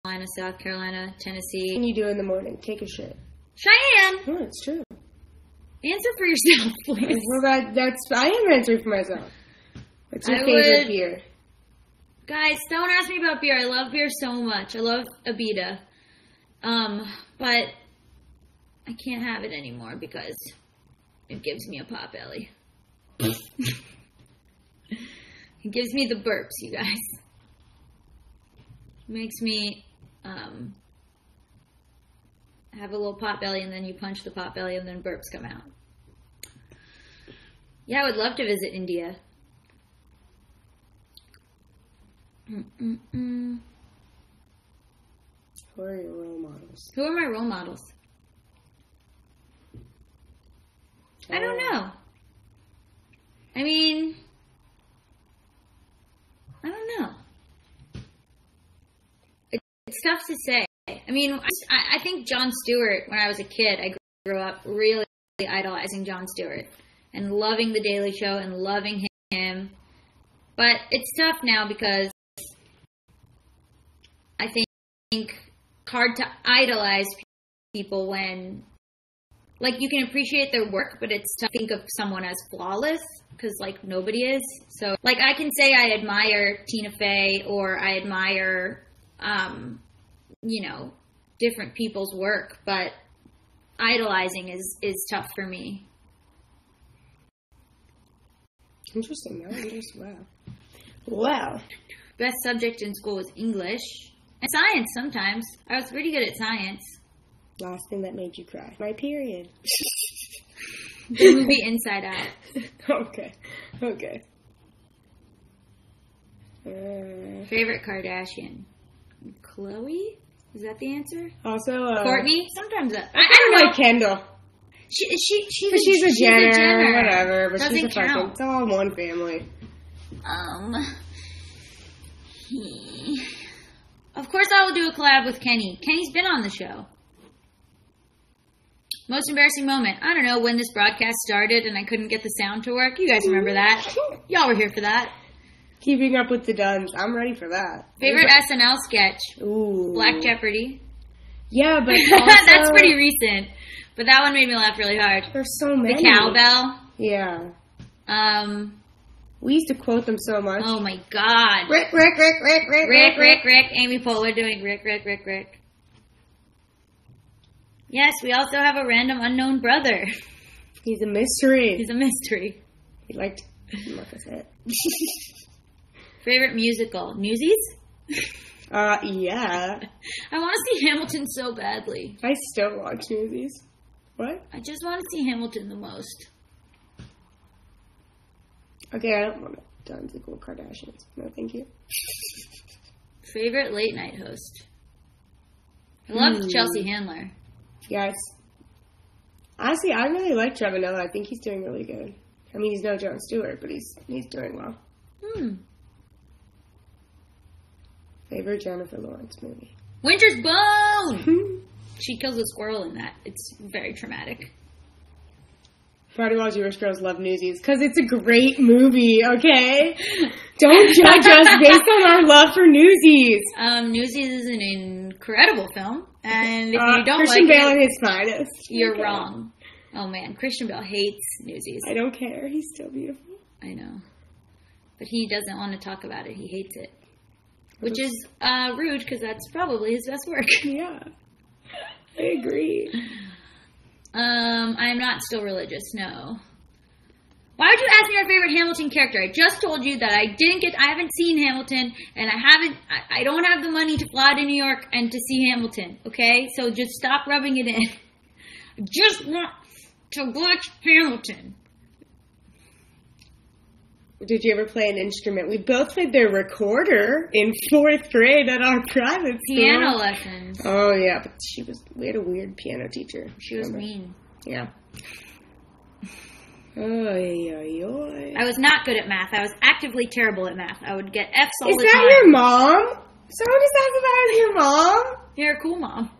B: Carolina, South Carolina, Tennessee.
A: What can you do in the morning? Take a shit.
B: Cheyenne!
A: Oh, it's true.
B: Answer for yourself, please.
A: Well, I am answering for myself. What's your favorite beer?
B: Guys, don't ask me about beer. I love beer so much. I love Abita. But I can't have it anymore because it gives me a pot belly. It gives me the burps, you guys. It makes me have a little pot belly, and then you punch the pot belly, and then burps come out. Yeah, I would love to visit India.
A: Who are your role models?
B: Who are my role models? I don't know. I mean, I don't know. It's tough to say. I mean, I think Jon Stewart, when I was a kid, I grew up really idolizing Jon Stewart and loving The Daily Show and loving him. But it's tough now because I think it's hard to idolize people when, like, you can appreciate their work, but it's tough to think of someone as flawless because, like, nobody is. So, like, I can say I admire Tina Fey or I admire, different people's work, but idolizing is tough for me.
A: Interesting, though. Wow.
B: Best subject in school was English. And science sometimes. I was pretty good at science.
A: Last thing that made you cry. My period.
B: The movie Inside Out.
A: Okay.
B: Favorite Kardashian? Khloe? Is that the answer?
A: Also,
B: Courtney? Sometimes
A: I don't like Kendall.
B: She's
A: a Jenner, whatever. But
B: Doesn't
A: she's a
B: count.
A: fucking. It's all one family.
B: Of course, I will do a collab with Kenny. Kenny's been on the show. Most embarrassing moment. I don't know when this broadcast started and I couldn't get the sound to work. You guys remember that? Y'all were here for that.
A: Keeping Up with the Dunns. I'm ready for that.
B: Favorite SNL sketch?
A: Ooh.
B: Black Jeopardy.
A: Yeah, but also,
B: that's pretty recent. But that one made me laugh really hard.
A: There's so many.
B: The cowbell.
A: Yeah. We used to quote them so much.
B: Oh my God.
A: Rick.
B: Rick. Amy Poehler doing Rick. Yes, we also have a random unknown brother.
A: He's a mystery. He liked Marcus.
B: Favorite musical? Newsies?
A: Yeah.
B: I want to see Hamilton so badly.
A: I still watch Newsies. What?
B: I just want to see Hamilton the most.
A: Okay, I don't want to dance equal Kardashians. No, thank you.
B: Favorite late night host? I love Chelsea Handler.
A: Yes. Honestly, I really like Trevor Noah. I think he's doing really good. I mean, he's no Jon Stewart, but he's doing well. Favorite Jennifer Lawrence movie?
B: Winter's Bone! She kills a squirrel in that. It's very traumatic.
A: Party While Jewish Girls Love Newsies, because it's a great movie, okay? Don't judge us based on our love for Newsies.
B: Newsies is an incredible film, and if you don't
A: Christian
B: like
A: Bale
B: it,
A: at his finest.
B: you're wrong. Oh man, Christian Bale hates Newsies.
A: I don't care. He's still beautiful.
B: I know. But he doesn't want to talk about it. He hates it. Which is rude, because that's probably his best work.
A: Yeah. I agree.
B: I'm not still religious, no. Why would you ask me our favorite Hamilton character? I just told you that I haven't seen Hamilton, and I don't have the money to fly to New York and to see Hamilton, okay? So just stop rubbing it in. I just want to watch Hamilton.
A: Did you ever play an instrument? We both played the recorder in 4th grade at our private school.
B: Piano lessons.
A: Oh, yeah, but we had a weird piano teacher.
B: She was mean.
A: Yeah. Oy.
B: I was not good at math. I was actively terrible at math. I would get F's all the time.
A: Is that your mom? Someone just asked about your mom?
B: You're a cool mom.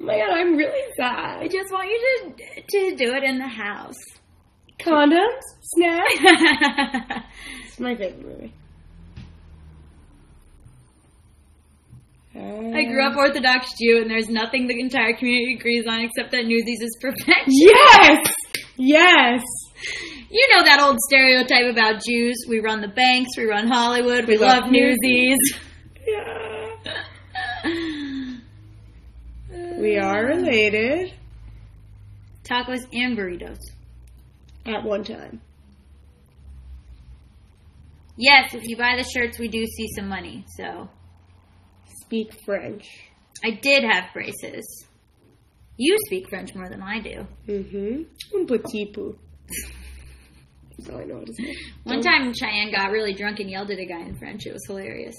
A: Oh my God, I'm really sad.
B: I just want you to do it in the house.
A: Condoms? Snacks? It's my favorite movie.
B: I grew up Orthodox Jew, and there's nothing the entire community agrees on except that Newsies is perfection.
A: Yes! Yes!
B: You know that old stereotype about Jews. We run the banks, we run Hollywood, we love Newsies.
A: Yeah. We are related.
B: Tacos and burritos.
A: At one time.
B: Yes, if you buy the shirts, we do see some money, so.
A: Speak French.
B: I did have braces. You speak French more than I do.
A: Un petit peu. That's all I know how to say.
B: One time, Cheyenne got really drunk and yelled at a guy in French. It was hilarious.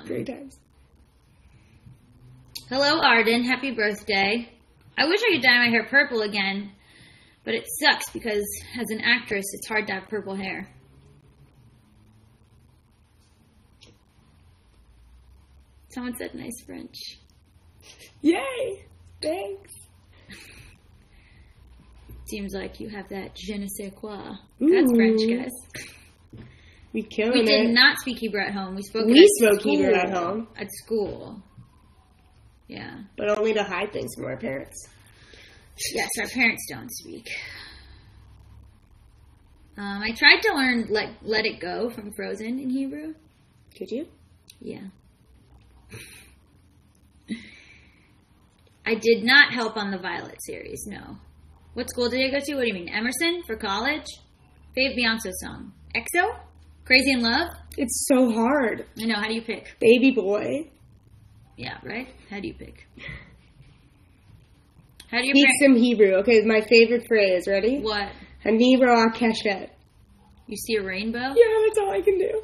A: Great times.
B: Hello, Arden. Happy birthday. I wish I could dye my hair purple again, but it sucks because as an actress, it's hard to have purple hair. Someone said nice French.
A: Yay! Thanks.
B: Seems like you have that je ne sais quoi. That's French, guys.
A: We killed
B: We
A: it.
B: did not speak Hebrew at home. We spoke
A: Hebrew at home.
B: At school. Yeah.
A: But only to hide things from our parents.
B: Yes, our parents don't speak. I tried to learn Let It Go from Frozen in Hebrew.
A: Could you?
B: Yeah. I did not help on the Violet series, no. What school did I go to? What do you mean? Emerson? For college? Fave Beyonce song. EXO? Crazy in Love?
A: It's so hard.
B: I know, how do you pick?
A: Baby boy.
B: Yeah, right? How do you pick? How do you
A: Speak
B: pick?
A: some Hebrew. Okay, my favorite phrase. Ready?
B: What?
A: Ani roa keshet.
B: You see a rainbow?
A: Yeah, that's all I can do.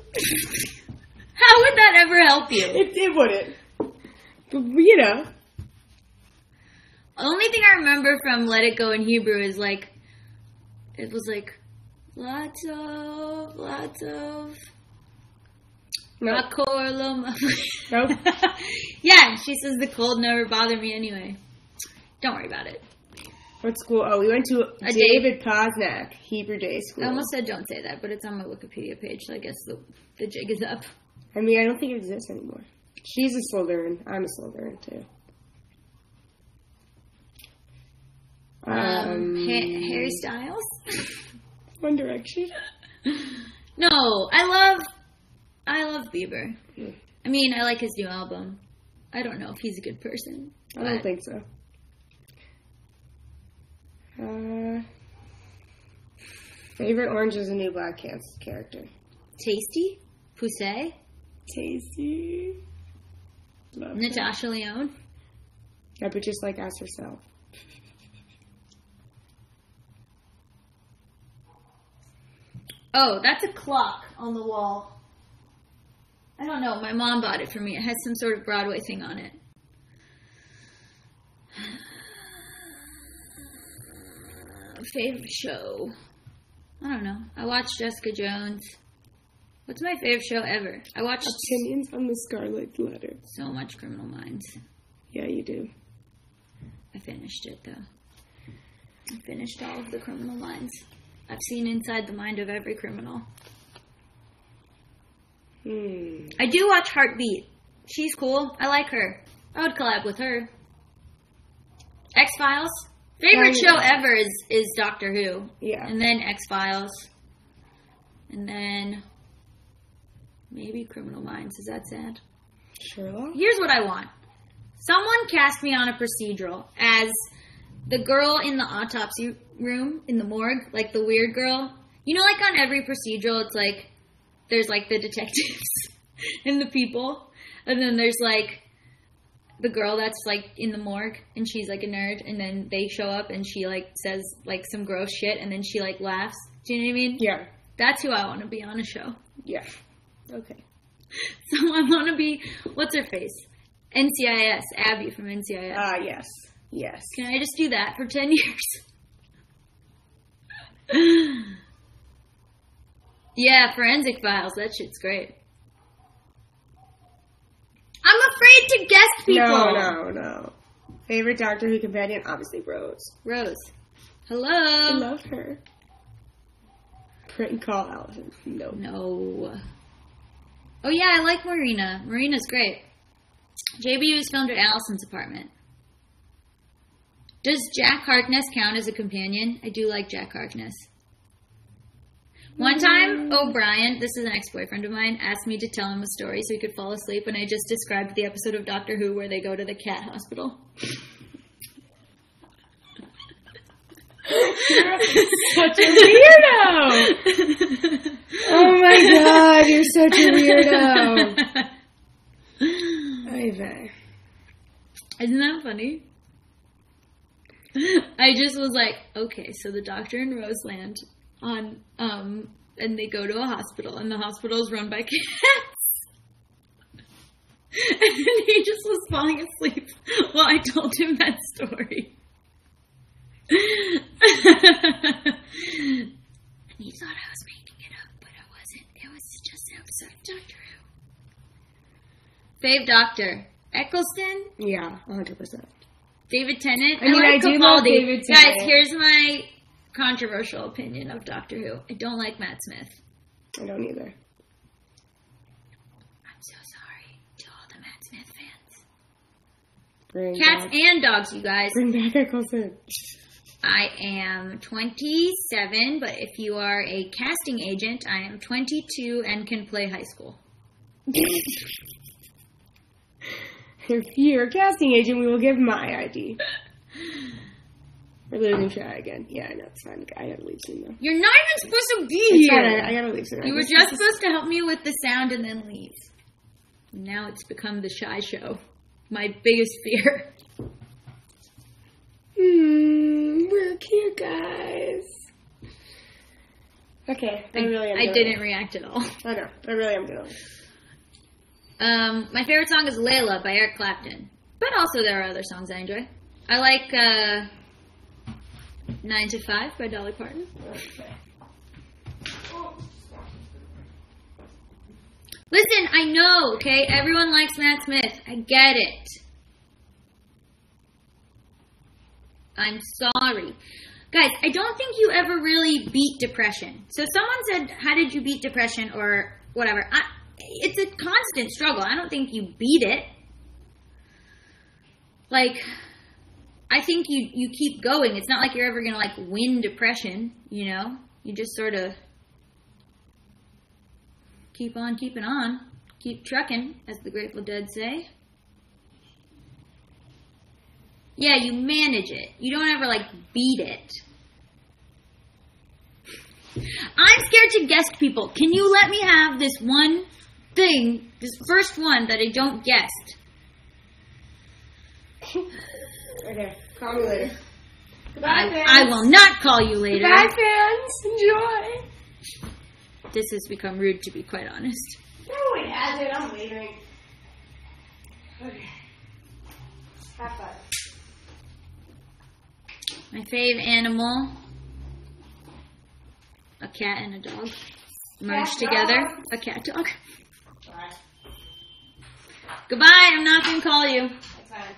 B: How would that ever help you?
A: It wouldn't. But, you know.
B: The only thing I remember from Let It Go in Hebrew is like, it was like, lots of.
A: Nope. Nope.
B: Yeah, she says the cold never bothered me anyway. Don't worry about it.
A: What school? Oh, we went to David Posnack Hebrew Day School.
B: I almost said don't say that, but it's on my Wikipedia page, so I guess the jig is up.
A: I mean, I don't think it exists anymore. She's a Slytherin. I'm a Slytherin, too.
B: Harry Styles?
A: One Direction?
B: No, I love Bieber. I mean, I like his new album. I don't know if he's a good person.
A: I don't think so. Favorite Orange is the New Black character?
B: Tasty? Poussey?
A: Tasty. Love
B: Natasha Lyonne?
A: Yeah, but just like ask herself.
B: Oh, that's a clock on the wall. I don't know. My mom bought it for me. It has some sort of Broadway thing on it. Favorite show? I don't know. I watched Jessica Jones. What's my favorite show ever? I watched
A: Opinions on the Scarlet Letter.
B: so much Criminal Minds.
A: Yeah, you do.
B: I finished it, though. I finished all of the Criminal Minds. I've seen inside the mind of every criminal. I do watch Heartbeat. She's cool. I like her. I would collab with her. X-Files. Favorite show ever is Doctor Who.
A: Yeah.
B: And then X-Files. And then maybe Criminal Minds. Is that sad?
A: Sherlock?
B: Here's what I want. Someone cast me on a procedural as the girl in the autopsy room in the morgue, like the weird girl. You know, like on every procedural, it's like there's like the detectives and the people, and then there's like the girl that's like in the morgue and she's like a nerd, and then they show up and she like says like some gross shit and then she like laughs. Do you know what I mean?
A: Yeah.
B: That's who I want to be on a show.
A: Yeah. Okay.
B: So I want to be, what's her face? NCIS, Abby from NCIS.
A: Yes. Yes.
B: Can I just do that for 10 years? Yeah, Forensic Files. That shit's great. I'm afraid to guess people.
A: No. Favorite Doctor Who companion? Obviously Rose.
B: Rose. Hello.
A: I love her. Prank call Allison.
B: No. Oh yeah, I like Marina. Marina's great. JB was filmed at Allison's apartment. Does Jack Harkness count as a companion? I do like Jack Harkness. One time, O'Brien, this is an ex-boyfriend of mine, asked me to tell him a story so he could fall asleep, and I just described the episode of Doctor Who where they go to the cat hospital.
A: Such a weirdo! Oh my god, you're such a weirdo. Ivan.
B: Isn't that funny? I just was like, okay, so the Doctor and Rose land on, and they go to a hospital, and the hospital is run by cats. And he just was falling asleep while I told him that story. And he thought I was making it up, but I wasn't. It was just an episode of Doctor Who. Fave Doctor. Eccleston?
A: Yeah, 100%.
B: David Tennant?
A: I mean, I do love David Tennant.
B: Guys, here's my controversial opinion of Doctor Who. I don't like Matt Smith.
A: I don't either.
B: I'm so sorry to all the Matt Smith fans.
A: Bring
B: Cats
A: back,
B: and dogs, you guys.
A: bring back Eccleston.
B: I am 27, but if you are a casting agent, I am 22 and can play high school.
A: If you're a casting agent, we will give my ID. We're losing try again. Yeah, I know. It's fine. I gotta leave soon, though.
B: You're not even supposed to be
A: It's
B: here.
A: fine. I gotta leave soon.
B: You were just supposed to help me with the sound and then leave. Now it's become the shy show. My biggest fear.
A: We're cute, guys. Okay, I really am.
B: I didn't react at all.
A: I know. I really am good.
B: My favorite song is Layla by Eric Clapton. But also there are other songs I enjoy. I like 9 to 5 by Dolly Parton.
A: Okay.
B: Listen, I know, okay? Everyone likes Matt Smith. I get it. I'm sorry. Guys, I don't think you ever really beat depression. So someone said, how did you beat depression or whatever? It's a constant struggle. I don't think you beat it. Like, I think you keep going. It's not like you're ever going to, like, win depression, you know? You just sort of keep on keeping on. Keep trucking, as the Grateful Dead say. Yeah, you manage it. You don't ever, like, beat it. I'm scared to guest people. Can you let me have this one thing, this first one that I don't guessed?
A: Okay, call me later. Goodbye, fans.
B: I will not call you later.
A: Goodbye, fans. Enjoy.
B: This has become rude, to be quite honest.
A: No, it hasn't. I'm leaving. Okay. Have fun.
B: My fave animal, a cat and a dog, merged together.
A: Dog.
B: A cat dog.
A: Bye.
B: Goodbye. I'm not going to call you.
A: That's fine.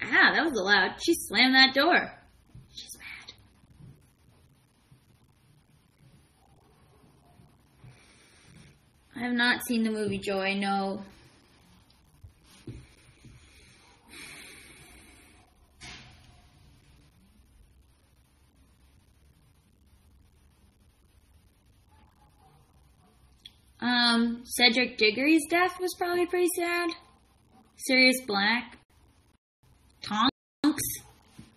B: Ah, that was loud. She slammed that door. She's mad. I have not seen the movie Joy, no. Cedric Diggory's death was probably pretty sad. Sirius Black. Tonks.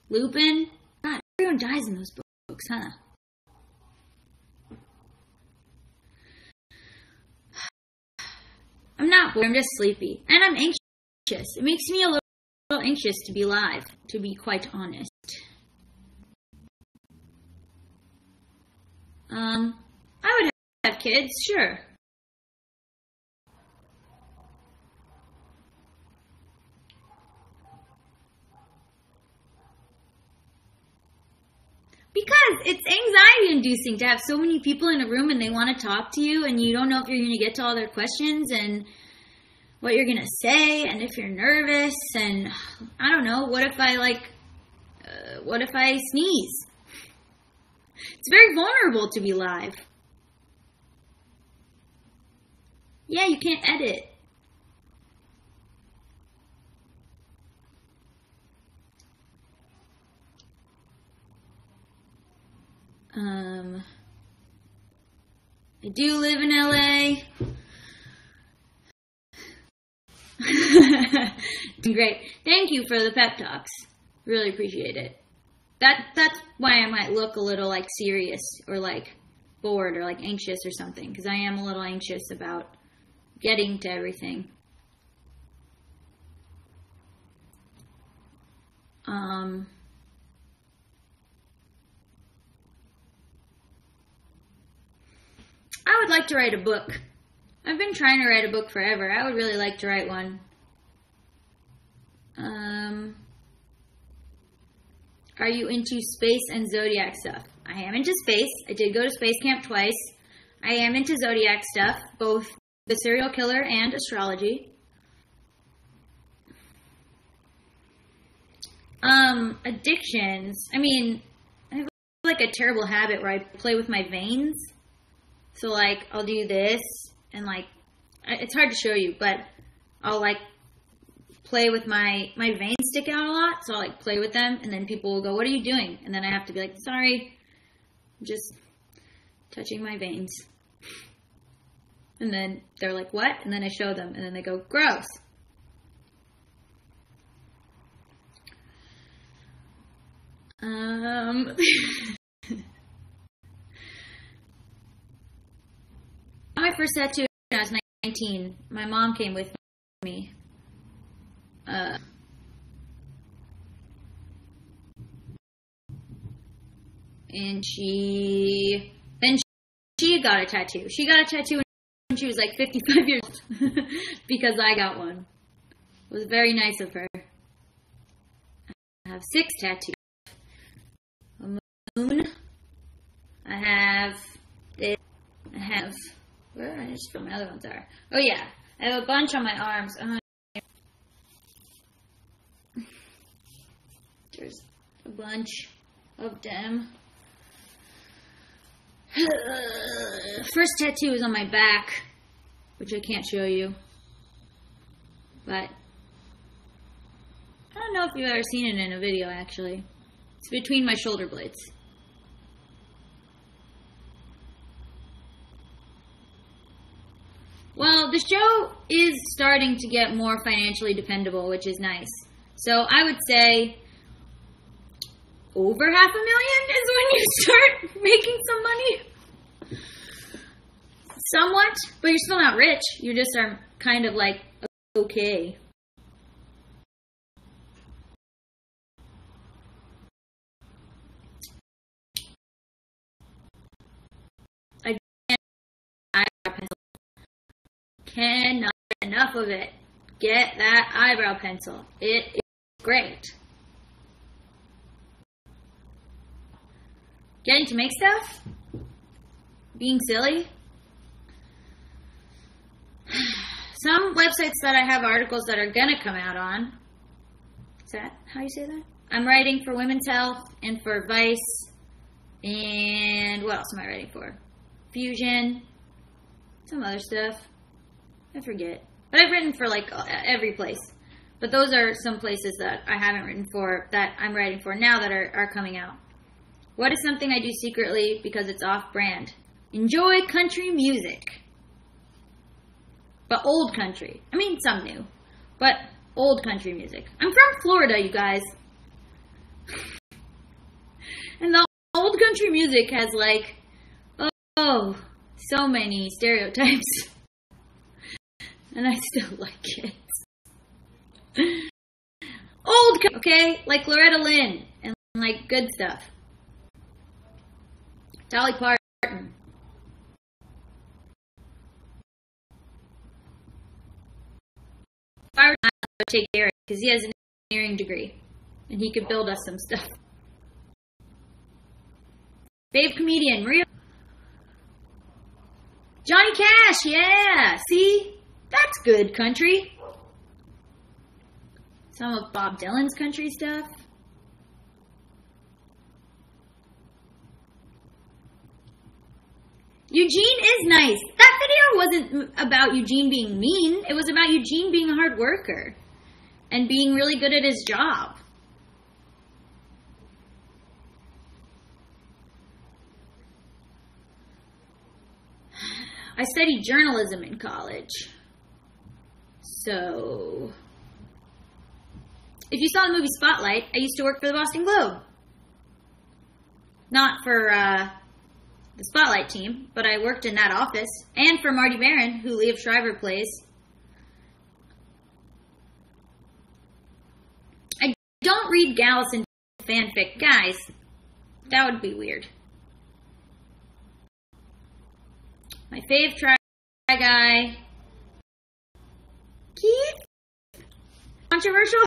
B: Lupin. God, everyone dies in those books, huh? I'm not bored, I'm just sleepy. And I'm anxious. It makes me a little anxious to be live, to be quite honest. I would have kids, sure. Because it's anxiety-inducing to have so many people in a room and they want to talk to you and you don't know if you're going to get to all their questions and what you're going to say and if you're nervous and I don't know, what if I sneeze? It's very vulnerable to be live. Yeah, you can't edit. I do live in LA. Great. Thank you for the pep talks. Really appreciate it. That's why I might look a little like serious or like bored or like anxious or something, because I am a little anxious about getting to everything. I would like to write a book. I've been trying to write a book forever. I would really like to write one. Are you into space and zodiac stuff? I am into space. I did go to space camp twice. I am into zodiac stuff, both the serial killer and astrology. Addictions. I mean, I have like a terrible habit where I play with my veins. So like, I'll do this and like, it's hard to show you, but I'll like play with my veins stick out a lot. So I'll like play with them and then people will go, what are you doing? And then I have to be like, sorry, I'm just touching my veins. And then they're like, what? And then I show them and then they go, gross. My first tattoo when I was 19. My mom came with me. And she got a tattoo. She got a tattoo when she was like 55 years old because I got one. It was very nice of her. I have 6 tattoos. A moon. I have this. I have... Where I just feel my other ones are. Oh yeah. I have a bunch on my arms. There's a bunch of them. First tattoo is on my back, which I can't show you. But I don't know if you've ever seen it in a video, actually. It's between my shoulder blades. Well, the show is starting to get more financially dependable, which is nice. So I would say over $500,000 is when you start making some money. Somewhat, but you're still not rich. You just are kind of like, okay. Cannot get enough of it. Get that eyebrow pencil. It is great. Getting to make stuff? Being silly? Some websites that I have articles that are gonna come out on. Is that how you say that? I'm writing for Women's Health and for Vice. And what else am I writing for? Fusion. Some other stuff. I forget. But I've written for like every place. But those are some places that I haven't written for that I'm writing for now that are coming out. What is something I do secretly because it's off-brand? Enjoy country music. But old country. I mean, some new. But old country music. I'm from Florida, you guys. And the old country music has like, oh, so many stereotypes. And I still like it. Old, okay? Like Loretta Lynn. And like good stuff. Dolly Parton. If I were to take Eric, because he has an engineering degree. And he could build us some stuff. Fave comedian, Maria. Johnny Cash, yeah! See? That's good country. Some of Bob Dylan's country stuff. Eugene is nice. That video wasn't about Eugene being mean. It was about Eugene being a hard worker. And being really good at his job. I studied journalism in college. So, if you saw the movie Spotlight, I used to work for the Boston Globe. Not for the Spotlight team, but I worked in that office. And for Marty Baron, who Liev Schreiber plays. I don't read Gallison fanfic. Guys, that would be weird. My fave try guy. Keith? Controversial?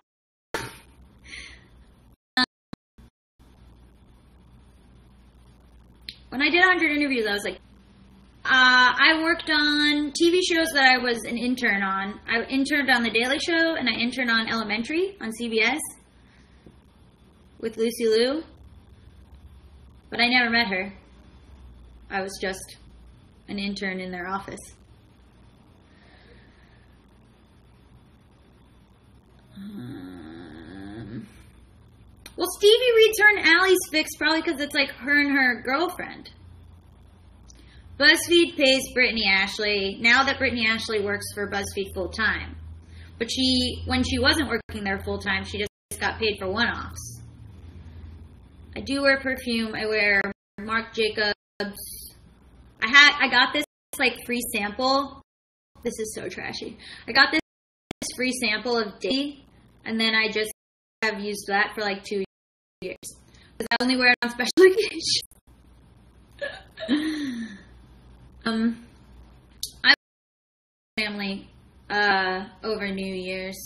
B: When I did 100 interviews, I was like, I worked on TV shows that I was an intern on. I interned on The Daily Show, and I interned on Elementary on CBS with Lucy Liu. But I never met her. I was just an intern in their office. Well, Stevie reads her and Allie's fics probably because it's like her and her girlfriend. BuzzFeed pays Brittany Ashley, now that Brittany Ashley works for BuzzFeed full-time. But when she wasn't working there full-time, she just got paid for one-offs. I do wear perfume. I wear Marc Jacobs. I got this like free sample. This is so trashy. I got this free sample of Day, and then I just have used that for like 2 years. Because I only wear it on special occasions. I family over New Year's.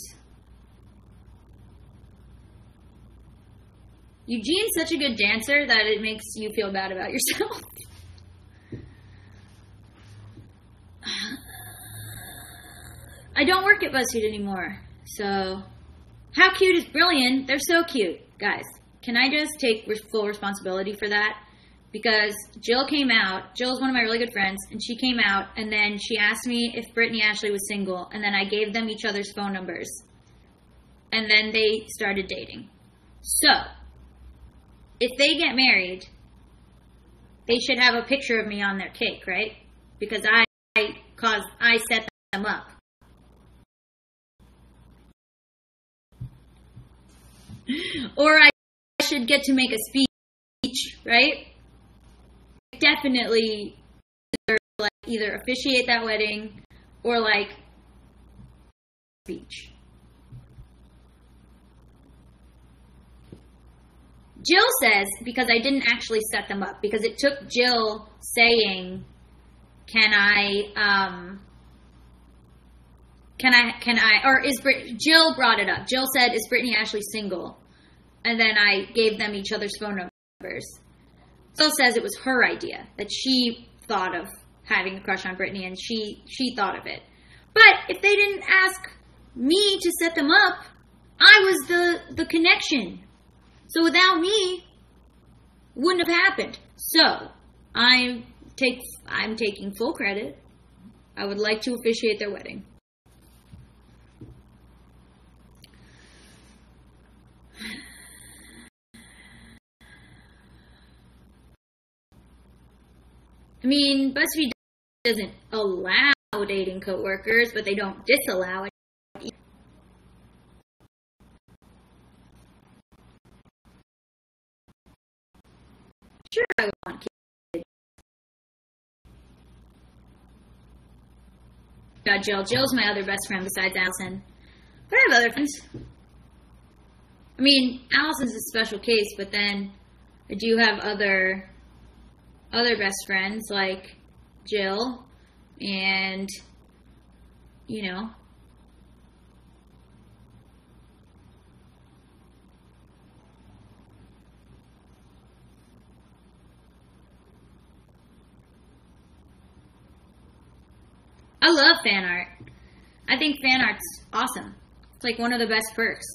B: Eugene's such a good dancer that it makes you feel bad about yourself. I don't work at BuzzFeed anymore, so how cute is Brilliant? They're so cute. Guys, can I just take full responsibility for that? Because Jill came out. Jill's one of my really good friends, and she came out, and then she asked me if Brittany Ashley was single, and then I gave them each other's phone numbers. And then they started dating. So, if they get married, they should have a picture of me on their cake, right? Because I set them up. Or I should get to make a speech, right? Definitely either officiate that wedding or speech. Jill says, because I didn't actually set them up, because it took Jill saying, Jill brought it up. Jill said, is Brittany Ashley single? And then I gave them each other's phone numbers. Jill says it was her idea, that she thought of having a crush on Brittany, and she thought of it. But if they didn't ask me to set them up, I was the connection. So without me, it wouldn't have happened. So I'm taking full credit. I would like to officiate their wedding. I mean, BuzzFeed doesn't allow dating coworkers, but they don't disallow it. Sure, I would want kids. Got Jill. Jill's my other best friend besides Allison. But I have other friends. I mean, Allison's a special case, but then I do have other best friends like Jill and, I love fan art. I think fan art's awesome. It's like one of the best perks.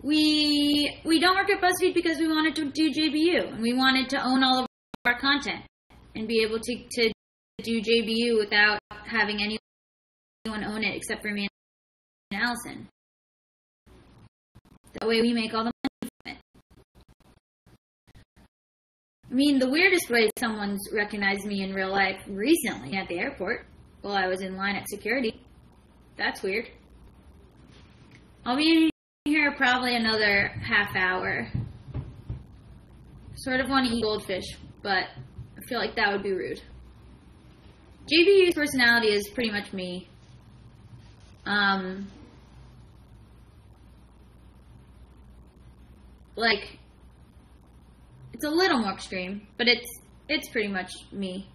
B: We don't work at BuzzFeed because we wanted to do JBU, and we wanted to own all of our content and be able to do JBU without having anyone own it except for me and Allison. That way we make all the money from it. I mean, the weirdest way someone's recognized me in real life recently at the airport while I was in line at security. That's weird. I'll be here probably another half hour. Sort of want to eat goldfish, but I feel like that would be rude. JBU's personality is pretty much me. It's a little more extreme, but it's pretty much me.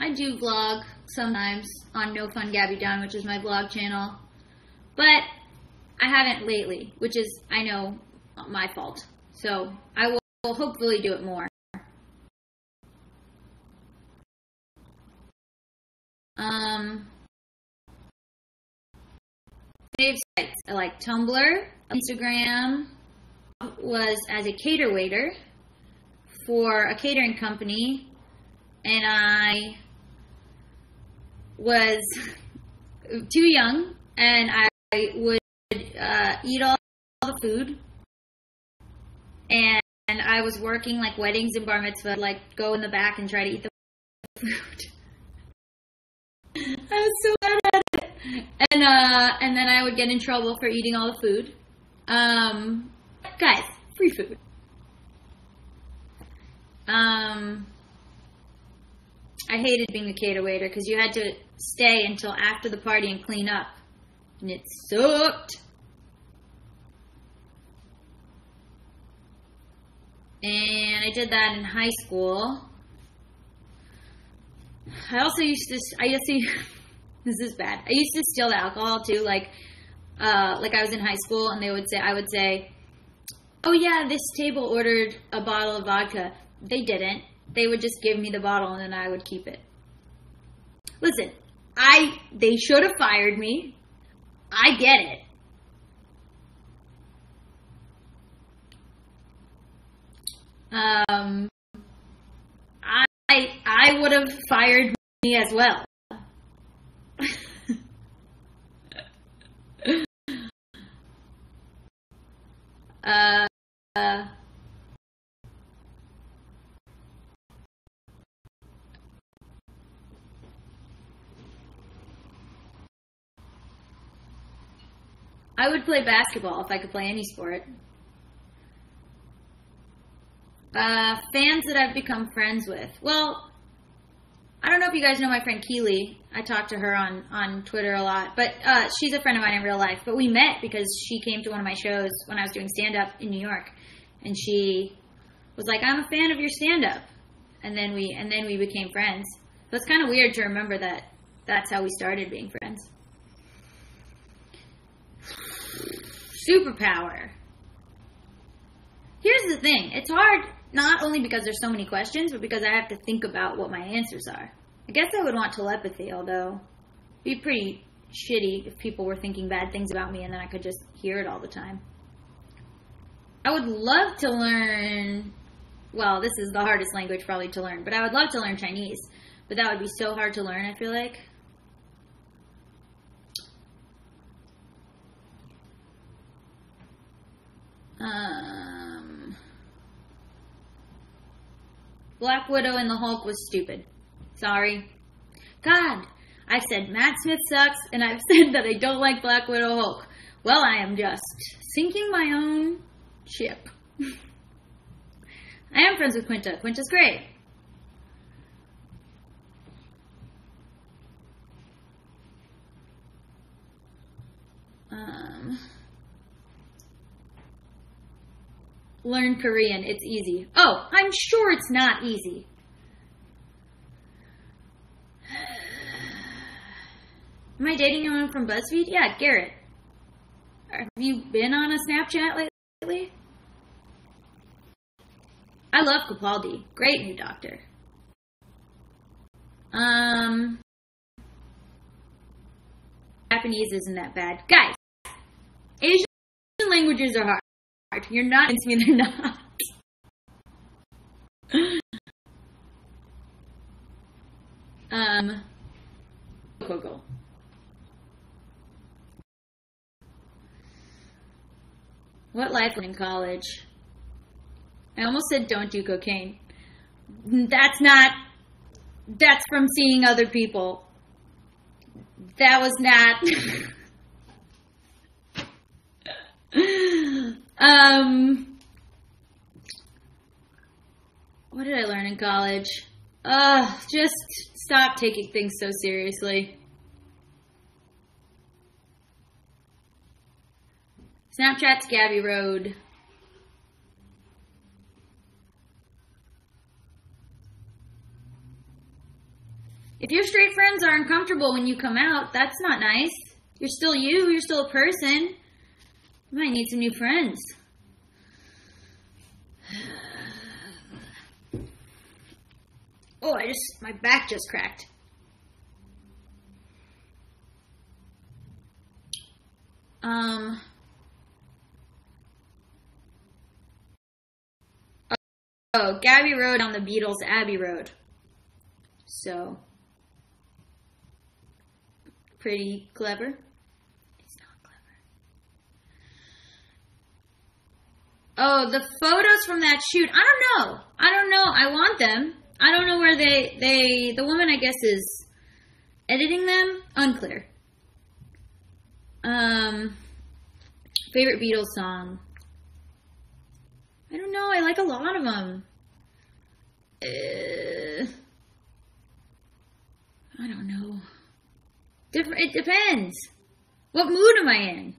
B: I do vlog sometimes on No Fun Gaby Dunn, which is my vlog channel, but I haven't lately, which is, I know, my fault. So I will hopefully do it more. Save sites. I like Tumblr, Instagram. Was as a cater waiter for a catering company, and I was too young, and I would eat all the food, and I was working like weddings and bar mitzvahs, like go in the back and try to eat the food. I was so bad at it, and then I would get in trouble for eating all the food. Guys, free food. I hated being a cater waiter because you had to stay until after the party and clean up. And it sucked. And I did that in high school. I used to, this is bad. I used to steal the alcohol too. Like I was in high school and I would say, oh yeah, this table ordered a bottle of vodka. They didn't. They would just give me the bottle and then I would keep it. Listen, they should have fired me. I get it. I would have fired me as well. I would play basketball if I could play any sport. Fans that I've become friends with. Well, I don't know if you guys know my friend Keely. I talk to her on Twitter a lot. But she's a friend of mine in real life. But we met because she came to one of my shows when I was doing stand-up in New York. And she was like, I'm a fan of your stand-up. And then we became friends. So it's kind of weird to remember that that's how we started being friends. Superpower. Here's the thing. It's hard, not only because there's so many questions, but because I have to think about what my answers are. I guess I would want telepathy, although it'd be pretty shitty if people were thinking bad things about me and then I could just hear it all the time. I would love to learn, well, this is the hardest language probably to learn, but I would love to learn Chinese. But that would be so hard to learn, I feel like. Black Widow and the Hulk was stupid. Sorry. God, I've said Matt Smith sucks, and I've said that I don't like Black Widow Hulk. Well, I am just sinking my own ship. I am friends with Quinta. Quinta's great. Learn Korean. It's easy. Oh, I'm sure it's not easy. Am I dating anyone from BuzzFeed? Yeah, Garrett. Have you been on a Snapchat lately? I love Capaldi. Great new doctor. Japanese isn't that bad. Guys, Asian languages are hard. You're not convincing me they're not. Coco. What life in college? I almost said don't do cocaine. That's from seeing other people. That was not. What did I learn in college? Just stop taking things so seriously. Snapchat's Gaby Road. If your straight friends are uncomfortable when you come out, that's not nice. You're still you. You're still a person. You might need some new friends. Oh, my back just cracked. Oh, Gaby Road on the Beatles' Abbey Road. So, pretty clever. It's not clever. Oh, the photos from that shoot. I don't know. I want them. I don't know where the woman, I guess, is editing them. Unclear. Favorite Beatles song. I don't know. I like a lot of them. I don't know. It depends. What mood am I in?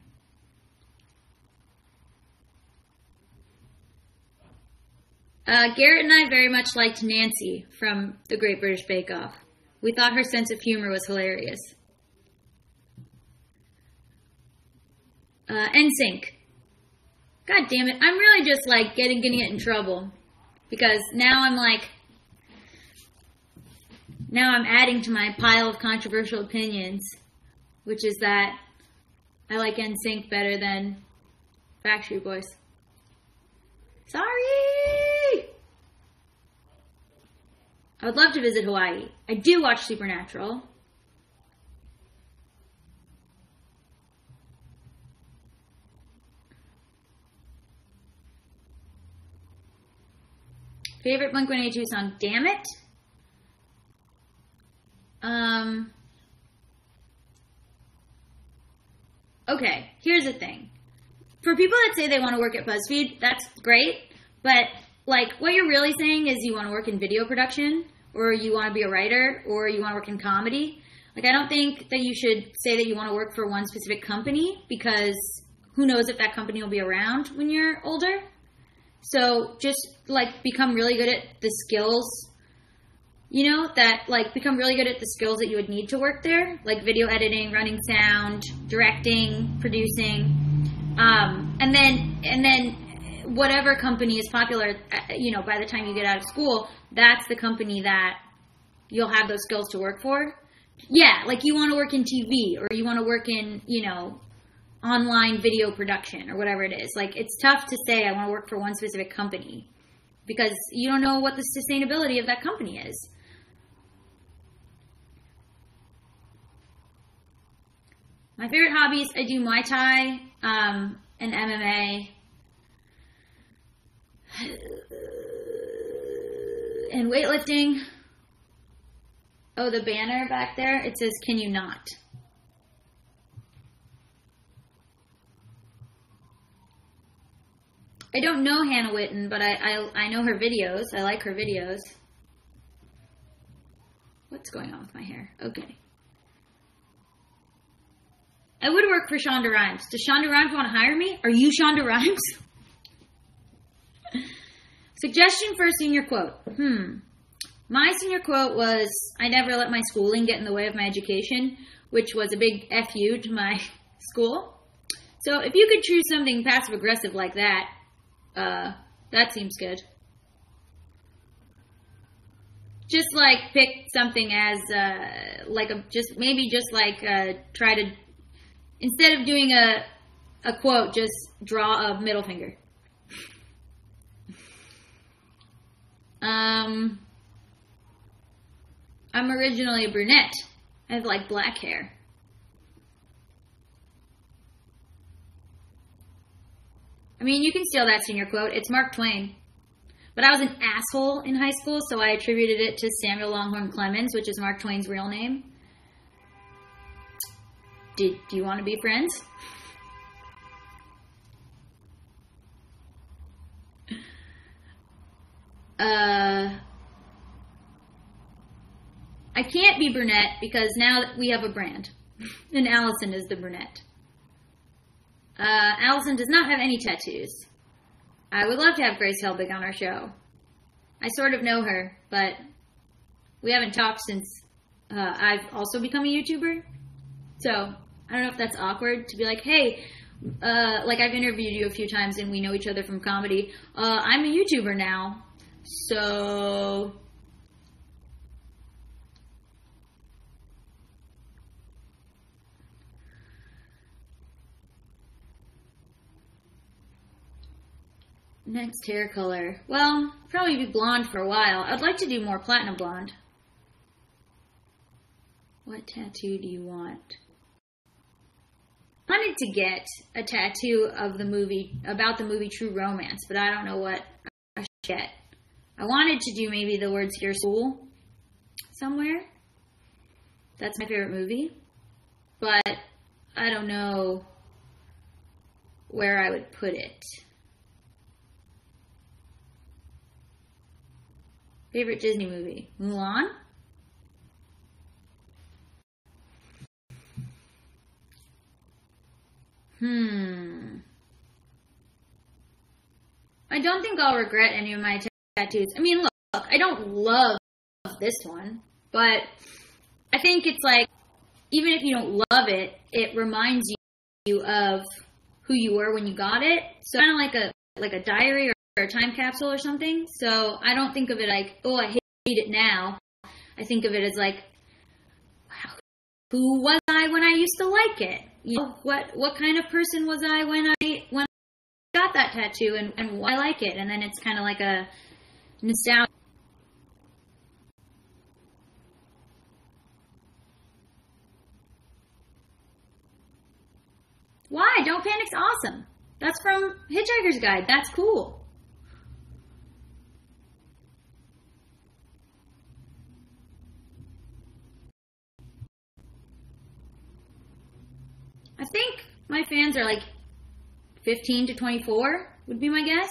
B: Garrett and I very much liked Nancy from The Great British Bake Off. We thought her sense of humor was hilarious. NSYNC. God damn it. I'm really just like getting it in trouble. Because now I'm adding to my pile of controversial opinions. Which is that I like NSYNC better than Backstreet Boys. Sorry! I would love to visit Hawaii. I do watch Supernatural. Favorite Blink-182 song? Damn It. Okay, here's the thing. For people that say they want to work at BuzzFeed, that's great. But, like, what you're really saying is you want to work in video production, or you want to be a writer, or you want to work in comedy. Like, I don't think that you should say that you want to work for one specific company, because who knows if that company will be around when you're older. So just, like, become really good at the skills, you know, become really good at the skills that you would need to work there, like video editing, running sound, directing, producing, and then whatever company is popular, you know, by the time you get out of school, that's the company that you'll have those skills to work for. Yeah, like you want to work in TV, or you want to work in, you know, online video production or whatever it is. Like, it's tough to say I want to work for one specific company because you don't know what the sustainability of that company is. My favorite hobbies, I do Muay Thai and MMA and weightlifting. Oh, the banner back there, it says, "Can you not?" I don't know Hannah Witten, but I know her videos. I like her videos. What's going on with my hair? Okay. I would work for Shonda Rhimes. Does Shonda Rhimes want to hire me? Are you Shonda Rhimes? Suggestion for a senior quote. My senior quote was, "I never let my schooling get in the way of my education," which was a big F you to my school. So if you could choose something passive-aggressive like that, that seems good. Just like pick something as try to, instead of doing a quote, just draw a middle finger. I'm originally a brunette. I have like black hair. I mean, you can steal that senior quote. It's Mark Twain. But I was an asshole in high school, so I attributed it to Samuel Longhorn Clemens, which is Mark Twain's real name. Do you want to be friends? I can't be brunette because now we have a brand. And Allison is the brunette. Allison does not have any tattoos. I would love to have Grace Helbig on our show. I sort of know her, but we haven't talked since I've also become a YouTuber. So, I don't know if that's awkward to be like, hey, like I've interviewed you a few times and we know each other from comedy. I'm a YouTuber now. So... Next hair color. Well, probably be blonde for a while. I'd like to do more platinum blonde. What tattoo do you want? I wanted to get a tattoo of the movie, about the movie True Romance, but I don't know what I should get. I wanted to do maybe the words "Here's School" somewhere. That's my favorite movie. But I don't know where I would put it. Favorite Disney movie? Mulan? I don't think I'll regret any of my tattoos. I mean, look, I don't love this one, but I think it's like, even if you don't love it, it reminds you of who you were when you got it. So kind of like a diary or a time capsule or something. So I don't think of it like, oh, I hate it now. I think of it as like, who was I when I used to like it? You know, what kind of person was I when I got that tattoo, and why I like it? And then it's kind of like a nostalgia. Why? Don't Panic's awesome. That's from Hitchhiker's Guide. That's cool. I think my fans are like 15 to 24 would be my guess.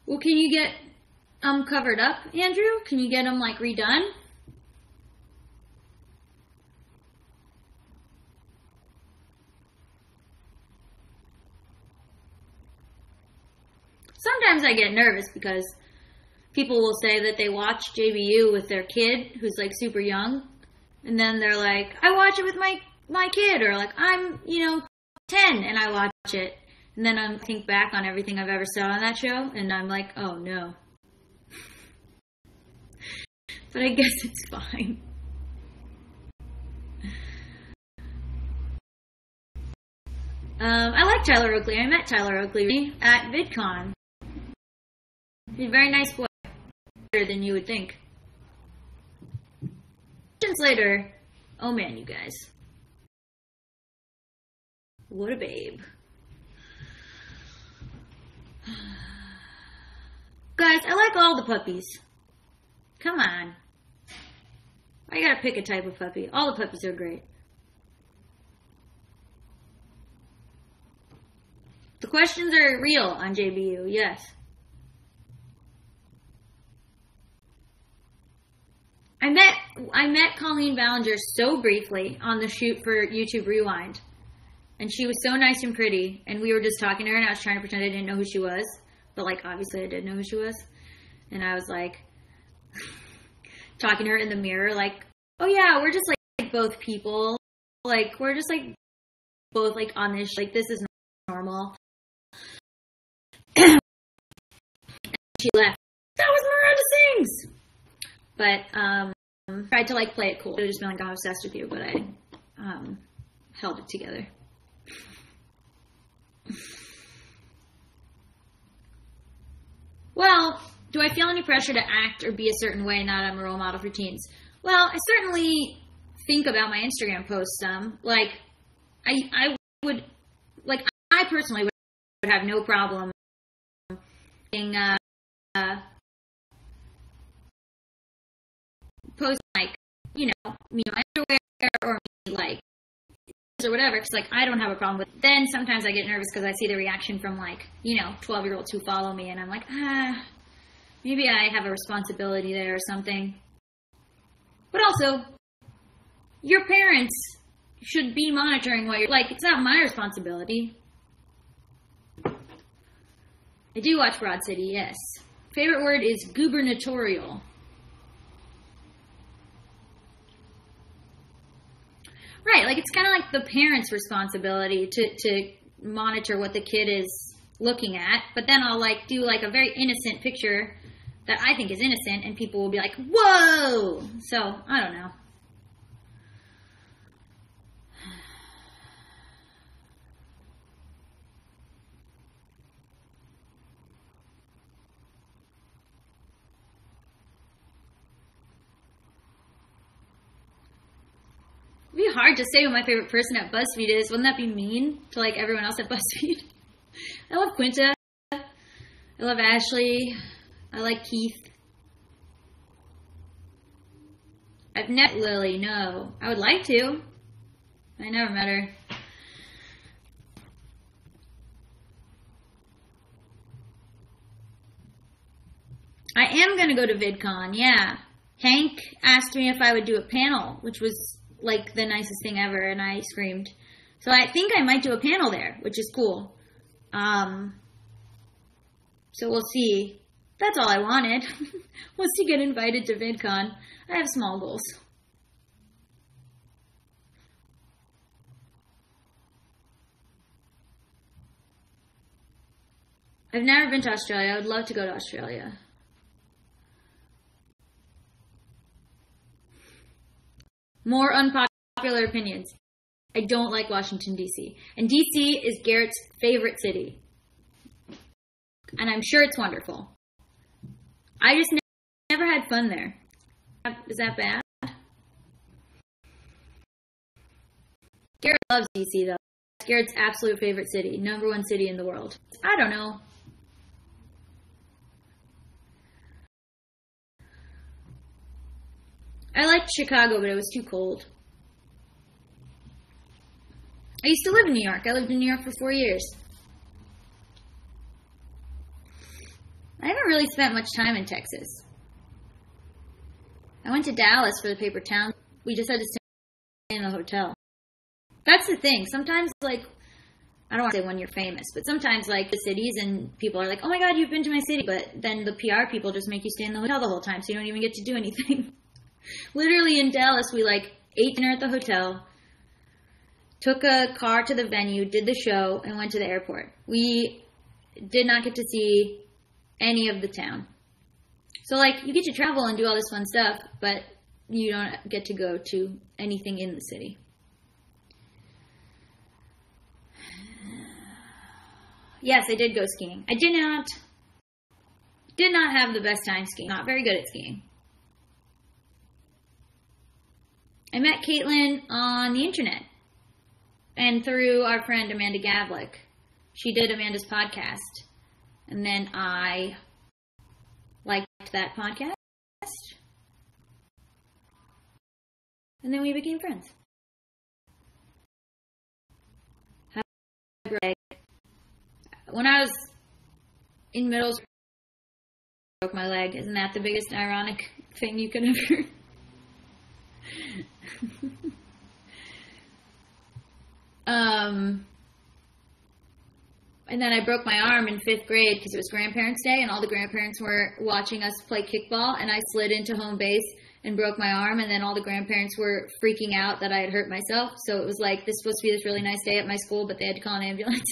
B: Well, can you get covered up, Andrew? Can you get them like redone? Sometimes I get nervous because people will say that they watch JBU with their kid who's like super young, and then they're like, I watch it with my kid, or like, I'm 10 and I watch it, and then I think back on everything I've ever said on that show, and I'm like, oh no. But I guess it's fine. I like Tyler Oakley. I met Tyler Oakley at VidCon. He's a very nice boy. Better than you would think. Later. Oh man, you guys. What a babe. Guys, I like all the puppies. Come on. I gotta pick a type of puppy. All the puppies are great. The questions are real on JBU, yes. I met Colleen Ballinger so briefly on the shoot for YouTube Rewind. And she was so nice and pretty. And we were just talking to her, and I was trying to pretend I didn't know who she was. But, like, obviously I did know who she was. And I was, like, talking to her in the mirror, like, oh, yeah, we're just, like, both people. Like, we're just, like, both, like, on this. Like, this is normal. And she left. That was Miranda Sings! But, tried to, like, play it cool. It would just been like, I'm obsessed with you, but I, held it together. Well, do I feel any pressure to act or be a certain way now that I'm a role model for teens? Well, I certainly think about my Instagram posts some. Like, I would, like, I personally would have no problem being, post like, me in my underwear or me like or whatever, because like I don't have a problem with it. Then sometimes I get nervous because I see the reaction from like 12-year-olds who follow me, and I'm like, maybe I have a responsibility there or something. But also, your parents should be monitoring what you're like. It's not my responsibility. I do watch Broad City, yes. Favorite word is gubernatorial. Right, like it's kind of like the parent's responsibility to monitor what the kid is looking at, but then I'll like do like a very innocent picture that I think is innocent, and people will be like, whoa! So, I don't know. It'd be hard to say who my favorite person at BuzzFeed is. Wouldn't that be mean to like everyone else at BuzzFeed? I love Quinta. I love Ashley. I like Keith. I've met Lily, no. I would like to. I never met her. am going to go to VidCon, yeah. Hank asked me if I would do a panel, which was like the nicest thing ever, and I screamed. So I think I might do a panel there, which is cool. So we'll see. That's all I wanted, was to get invited to VidCon. I have small goals. I've never been to Australia. I would love to go to Australia. More unpopular opinions. I don't like Washington, D.C. And D.C. is Garrett's favorite city. And I'm sure it's wonderful. I just never had fun there. Is that bad? Garrett loves D.C. though. It's Garrett's absolute favorite city. #1 city in the world. I don't know. I liked Chicago, but it was too cold. I used to live in New York. I lived in New York for 4 years. I haven't really spent much time in Texas. I went to Dallas for the paper town. We just had to stay in the hotel. That's the thing. Sometimes, like, I don't want to say when you're famous, but sometimes, like, the cities and people are like, oh my God, you've been to my city. But then the PR people just make you stay in the hotel the whole time, so you don't even get to do anything. Literally in Dallas, we, like, ate dinner at the hotel, took a car to the venue, did the show, and went to the airport. We did not get to see any of the town. So, like, you get to travel and do all this fun stuff, but you don't get to go to anything in the city. Yes, I did go skiing. I did not have the best time skiing. Not very good at skiing. I met Caitlin on the internet and through our friend Amanda Gavlik. She did Amanda's podcast. And then I liked that podcast. And then we became friends. When I was in middle school, I broke my leg. Isn't that the biggest ironic thing you could ever... And then I broke my arm in 5th grade because it was Grandparents' Day and all the grandparents were watching us play kickball, and I slid into home base and broke my arm, and then all the grandparents were freaking out that I had hurt myself. So it was like, this is supposed to be this really nice day at my school, but they had to call an ambulance.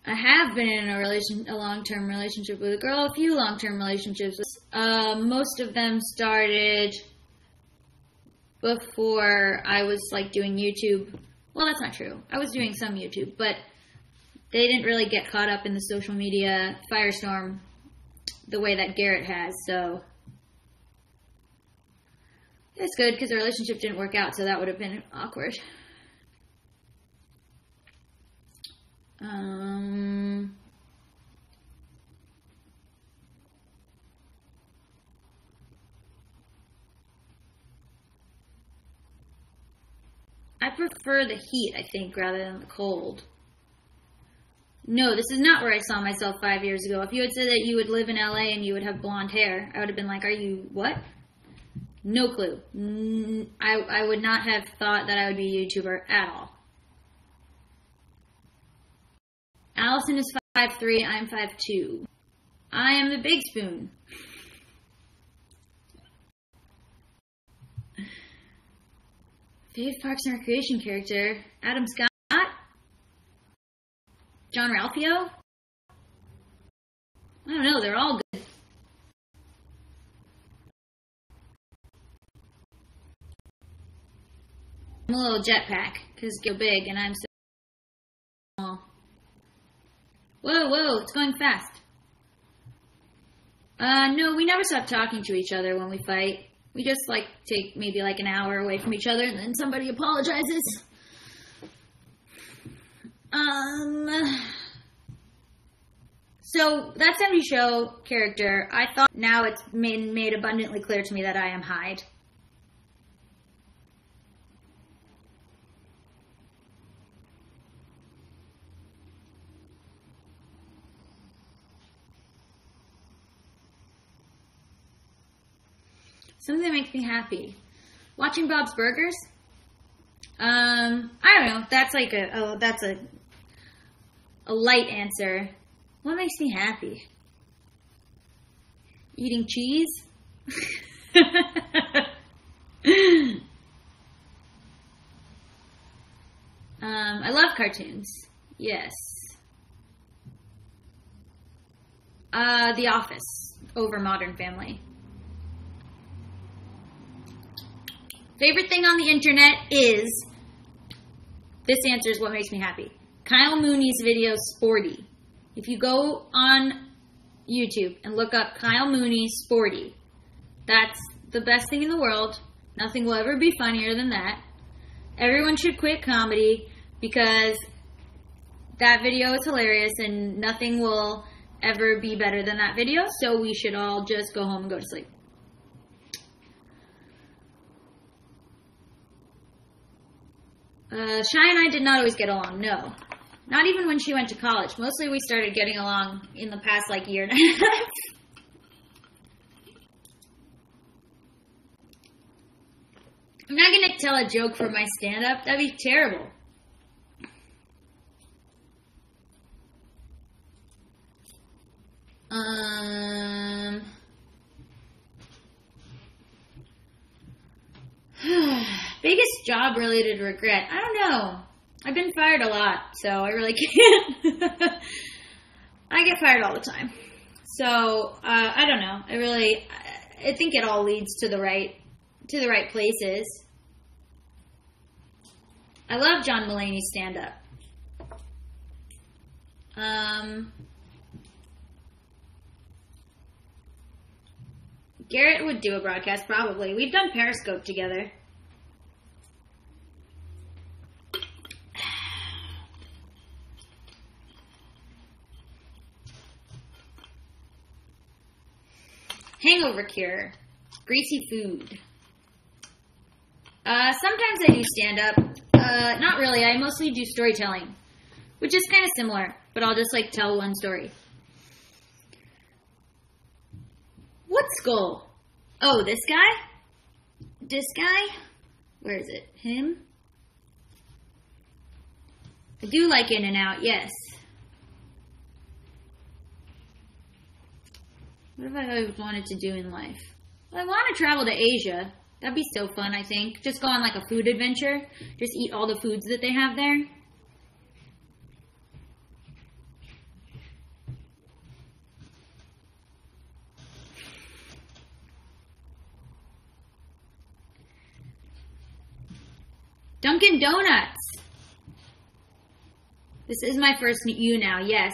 B: I have been in a long-term relationship with a girl, a few long-term relationships. Most of them started before I was, like, doing YouTube. Well, that's not true. I was doing some YouTube, but they didn't really get caught up in the social media firestorm the way that Garrett has, so it's good because the relationship didn't work out, so that would have been awkward. I prefer the heat, I think, rather than the cold. No, this is not where I saw myself 5 years ago. If you had said that you would live in LA and you would have blonde hair, I would have been like, are you what? No clue. I would not have thought that I would be a YouTuber at all. Allison is 5'3", I'm 5'2". I am the big spoon. Favorite Parks and Recreation character? Adam Scott? John Ralphio? I don't know, they're all good. I'm a little jetpack, because you're big and I'm so small. Whoa, it's going fast. No, we never stop talking to each other when we fight. We just, like, take maybe, like, an hour away from each other, and then somebody apologizes. So, that 70 Show character, I thought now it's made abundantly clear to me that I am Hyde. Something that makes me happy. Watching Bob's Burgers. I don't know. That's like that's a light answer. What makes me happy? Eating cheese. I love cartoons. Yes. The Office over Modern Family. Favorite thing on the internet is, this answer is what makes me happy. Kyle Mooney's video, Sporty. If you go on YouTube and look up Kyle Mooney Sporty, that's the best thing in the world. Nothing will ever be funnier than that. Everyone should quit comedy because that video is hilarious and nothing will ever be better than that video. So we should all just go home and go to sleep. Shy and I did not always get along, no. Not even when she went to college. Mostly we started getting along in the past, year and a half. I'm not going to tell a joke for my stand-up. That'd be terrible. Biggest job-related regret. I don't know. I've been fired a lot, so I really can't. I get fired all the time. So, I don't know. I think it all leads to the right places. I love John Mulaney's stand-up. Garrett would do a broadcast, probably. We've done Periscope together. Hangover cure. Greasy food. Sometimes I do stand-up. Not really. I mostly do storytelling, which is kind of similar, but I'll just tell one story. What skull? Oh, this guy? This guy? Where is it? Him? I do like In-N-Out, yes. What have I always wanted to do in life? Well, I want to travel to Asia. That'd be so fun, I think. Just go on a food adventure. Just eat all the foods that they have there. Dunkin' Donuts. This is my first YouNow, yes.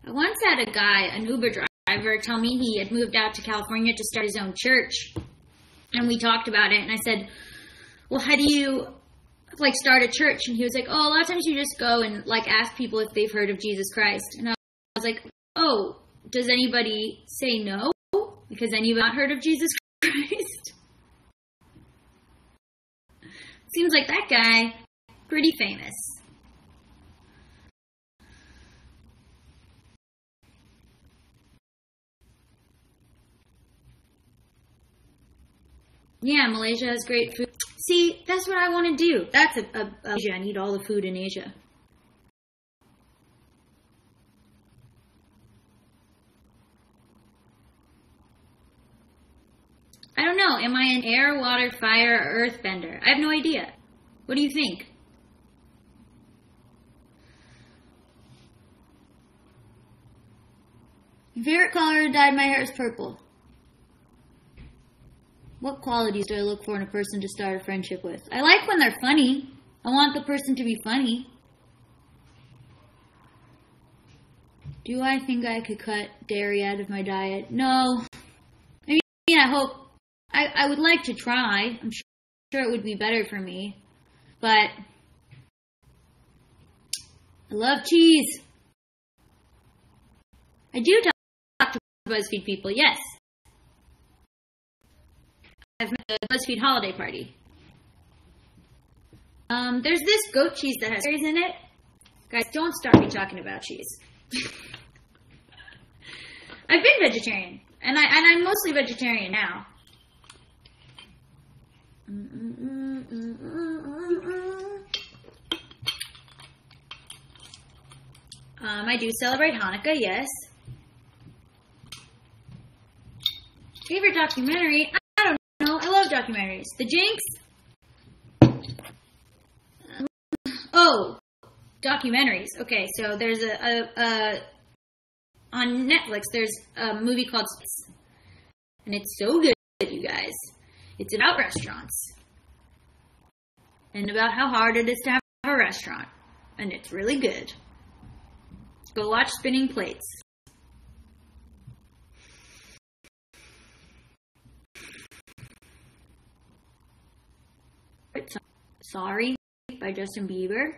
B: I once had a guy, an Uber driver, tell me he had moved out to California to start his own church. And we talked about it, and I said, well, how do you, start a church? And he was like, oh, a lot of times you just go and, ask people if they've heard of Jesus Christ. And I was like, oh, does anybody say no? Because then you've not heard of Jesus Christ? Seems like that guy, pretty famous. Yeah, Malaysia has great food. See, that's what I want to do. That's Asia. I need all the food in Asia. I don't know. Am I an air, water, fire, or earthbender? I have no idea. What do you think? Favorite color to dye my hair is purple. What qualities do I look for in a person to start a friendship with? I like when they're funny. I want the person to be funny. Do I think I could cut dairy out of my diet? No. I mean, I hope. I would like to try. I'm sure it would be better for me. But I love cheese. I do talk to BuzzFeed people, yes. I've met a BuzzFeed holiday party. There's this goat cheese that has berries in it. Guys, don't start me talking about cheese. I've been vegetarian, and I'm mostly vegetarian now. I do celebrate Hanukkah, yes. Favorite documentary? I don't know. I love documentaries. The Jinx? Oh, documentaries. Okay, so there's on Netflix, there's a movie called Space. And it's so good, you guys. It's about restaurants. And about how hard it is to have a restaurant. And it's really good. Go watch Spinning Plates. Sorry by Justin Bieber.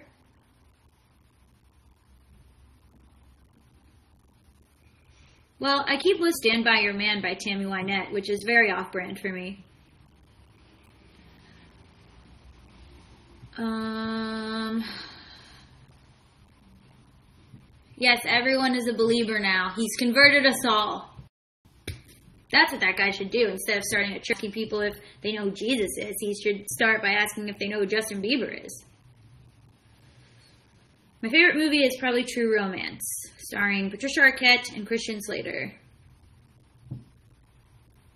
B: Well, I keep with Stand By Your Man by Tammy Wynette, which is very off-brand for me. Yes, everyone is a believer now. He's converted us all. That's what that guy should do. Instead of starting at tricking people if they know who Jesus is, he should start by asking if they know who Justin Bieber is. My favorite movie is probably True Romance, starring Patricia Arquette and Christian Slater.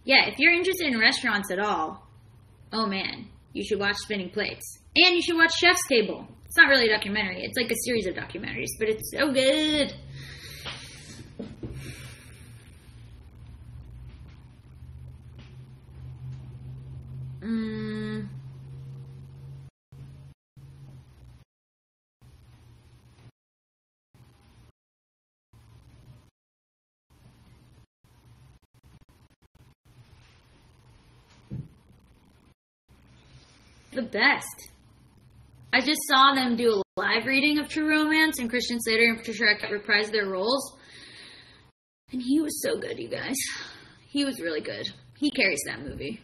B: Yeah, if you're interested in restaurants at all, oh man, you should watch Spinning Plates. And you should watch Chef's Table. It's not really a documentary. It's like a series of documentaries, but it's so good. The best. I just saw them do a live reading of True Romance, and Christian Slater and Patricia Arquette reprised their roles. And he was so good, you guys. He was really good. He carries that movie.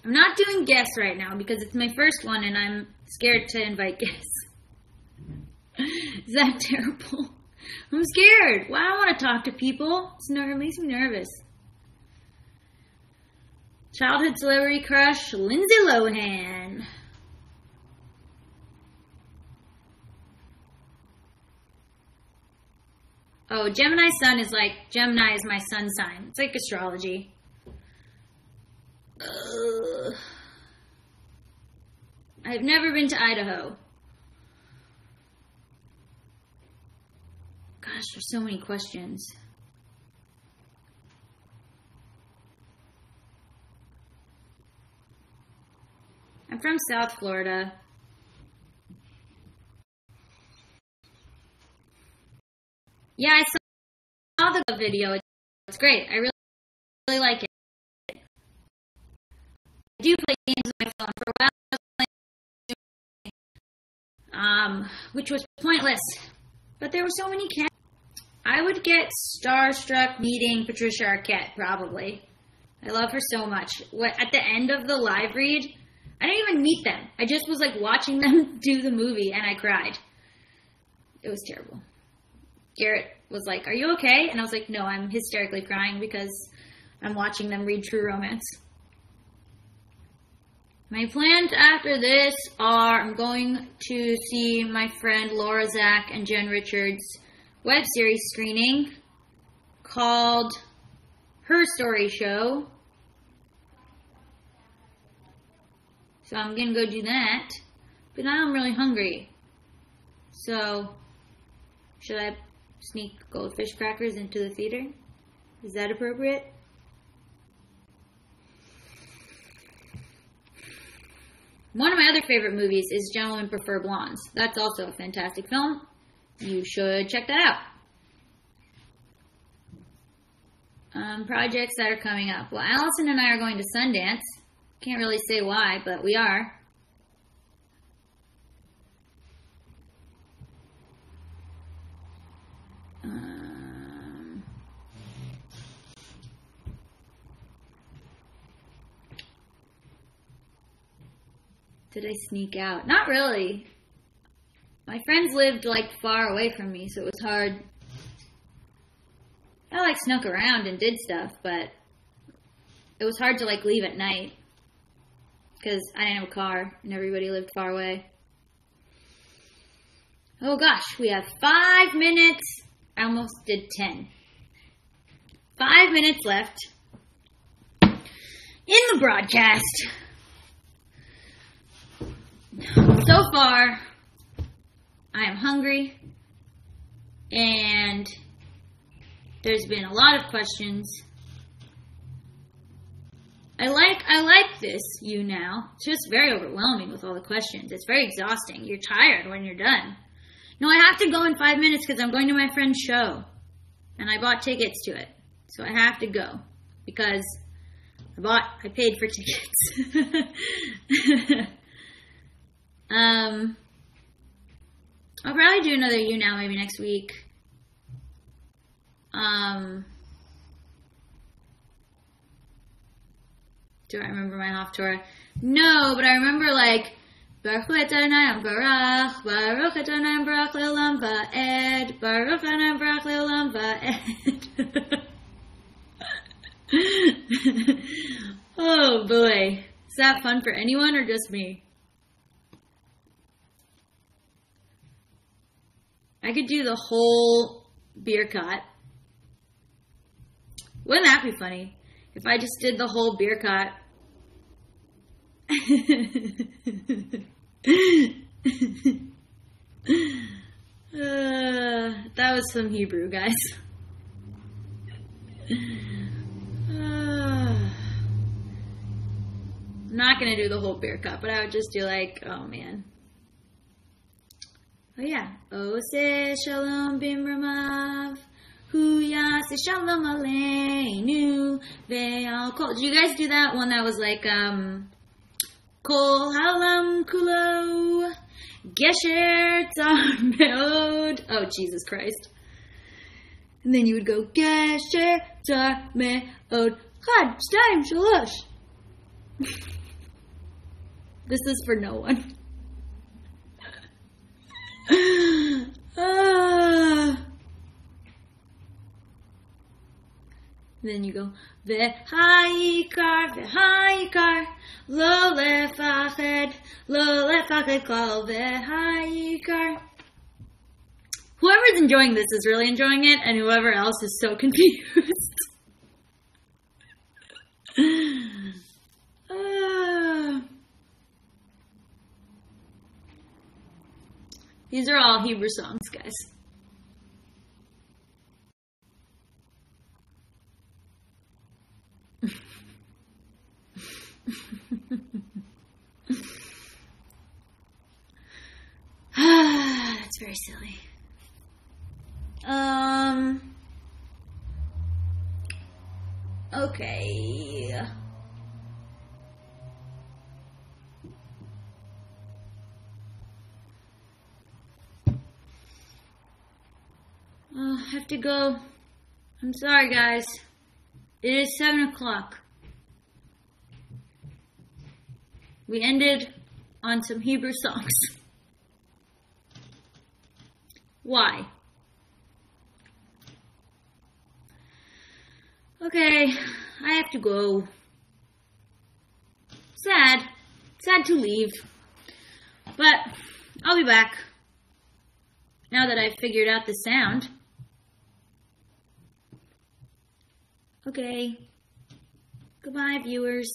B: I'm not doing guests right now because it's my first one and I'm scared to invite guests. Is that terrible? I'm scared. Well, I don't want to talk to people. It makes me nervous. Childhood celebrity crush, Lindsay Lohan. Oh, Gemini sun is like, Gemini is my sun sign. It's like astrology. I've never been to Idaho. Gosh, there's so many questions. I'm from South Florida. Yeah, I saw the video. It's great. I really like it. I do play games on my phone. For a while, I was playing, which was pointless. But there were so many cats. I would get starstruck meeting Patricia Arquette, probably. I love her so much. At the end of the live read, I didn't even meet them. I just was like watching them do the movie, and I cried. It was terrible. Garrett was like, "Are you okay?" And I was like, "No, I'm hysterically crying because I'm watching them read True Romance." My plans after this are I'm going to see my friend Laura Zach and Jen Richards' web series screening called Her Story Show. So I'm going to go do that. But now I'm really hungry. So, should I sneak goldfish crackers into the theater? Is that appropriate? One of my other favorite movies is Gentlemen Prefer Blondes. That's also a fantastic film. You should check that out. Projects that are coming up. Well, Allison and I are going to Sundance. Can't really say why, but we are. Did I sneak out? Not really. My friends lived, like, far away from me, so it was hard. I, like, snuck around and did stuff, but it was hard to, like, leave at night. Because I didn't have a car, and everybody lived far away. Oh, gosh, we have 5 minutes. I almost did 10. 5 minutes left in the broadcast. So far, I am hungry, and there's been a lot of questions. I like this YouNow. It's just very overwhelming with all the questions. It's very exhausting. You're tired when you're done. No, I have to go in 5 minutes because I'm going to my friend's show, and I bought tickets to it, so I have to go because I paid for tickets. I'll probably do another YouNow maybe next week. Do I remember my Haftorah? No, but I remember like Baruch Adonai Barach, Baruch Adonai Barach Leolam Va'ed, Baruch Adonai Barach Leolam Va'ed. Oh boy, is that fun for anyone or just me? I could do the whole beer cot. Wouldn't that be funny? If I just did the whole beer cot. That was some Hebrew, guys. I'm not going to do the whole beer cup, but I would just do like, oh man. Oh yeah. Ose shalom bimramav. Hu yase shalom aleinu. Ve'al kol. Did you guys do that one that was like, Kol halam kulo. Gesher tzar me'od. Oh, Jesus Christ. And then you would go, Gesher tzar me'od. Chad, shtayim, shalosh. This is for no one. Then you go, V'ha'ikar, lo lefached klal, V'ha'ikar. Whoever's enjoying this is really enjoying it, and whoever else is so confused. These are all Hebrew songs, guys. That's very silly. Okay. I have to go. I'm sorry, guys. It is 7 o'clock. We ended on some Hebrew songs. Why? Okay, I have to go. Sad. Sad to leave. But I'll be back. Now that I've figured out the sound. Okay. Goodbye, viewers.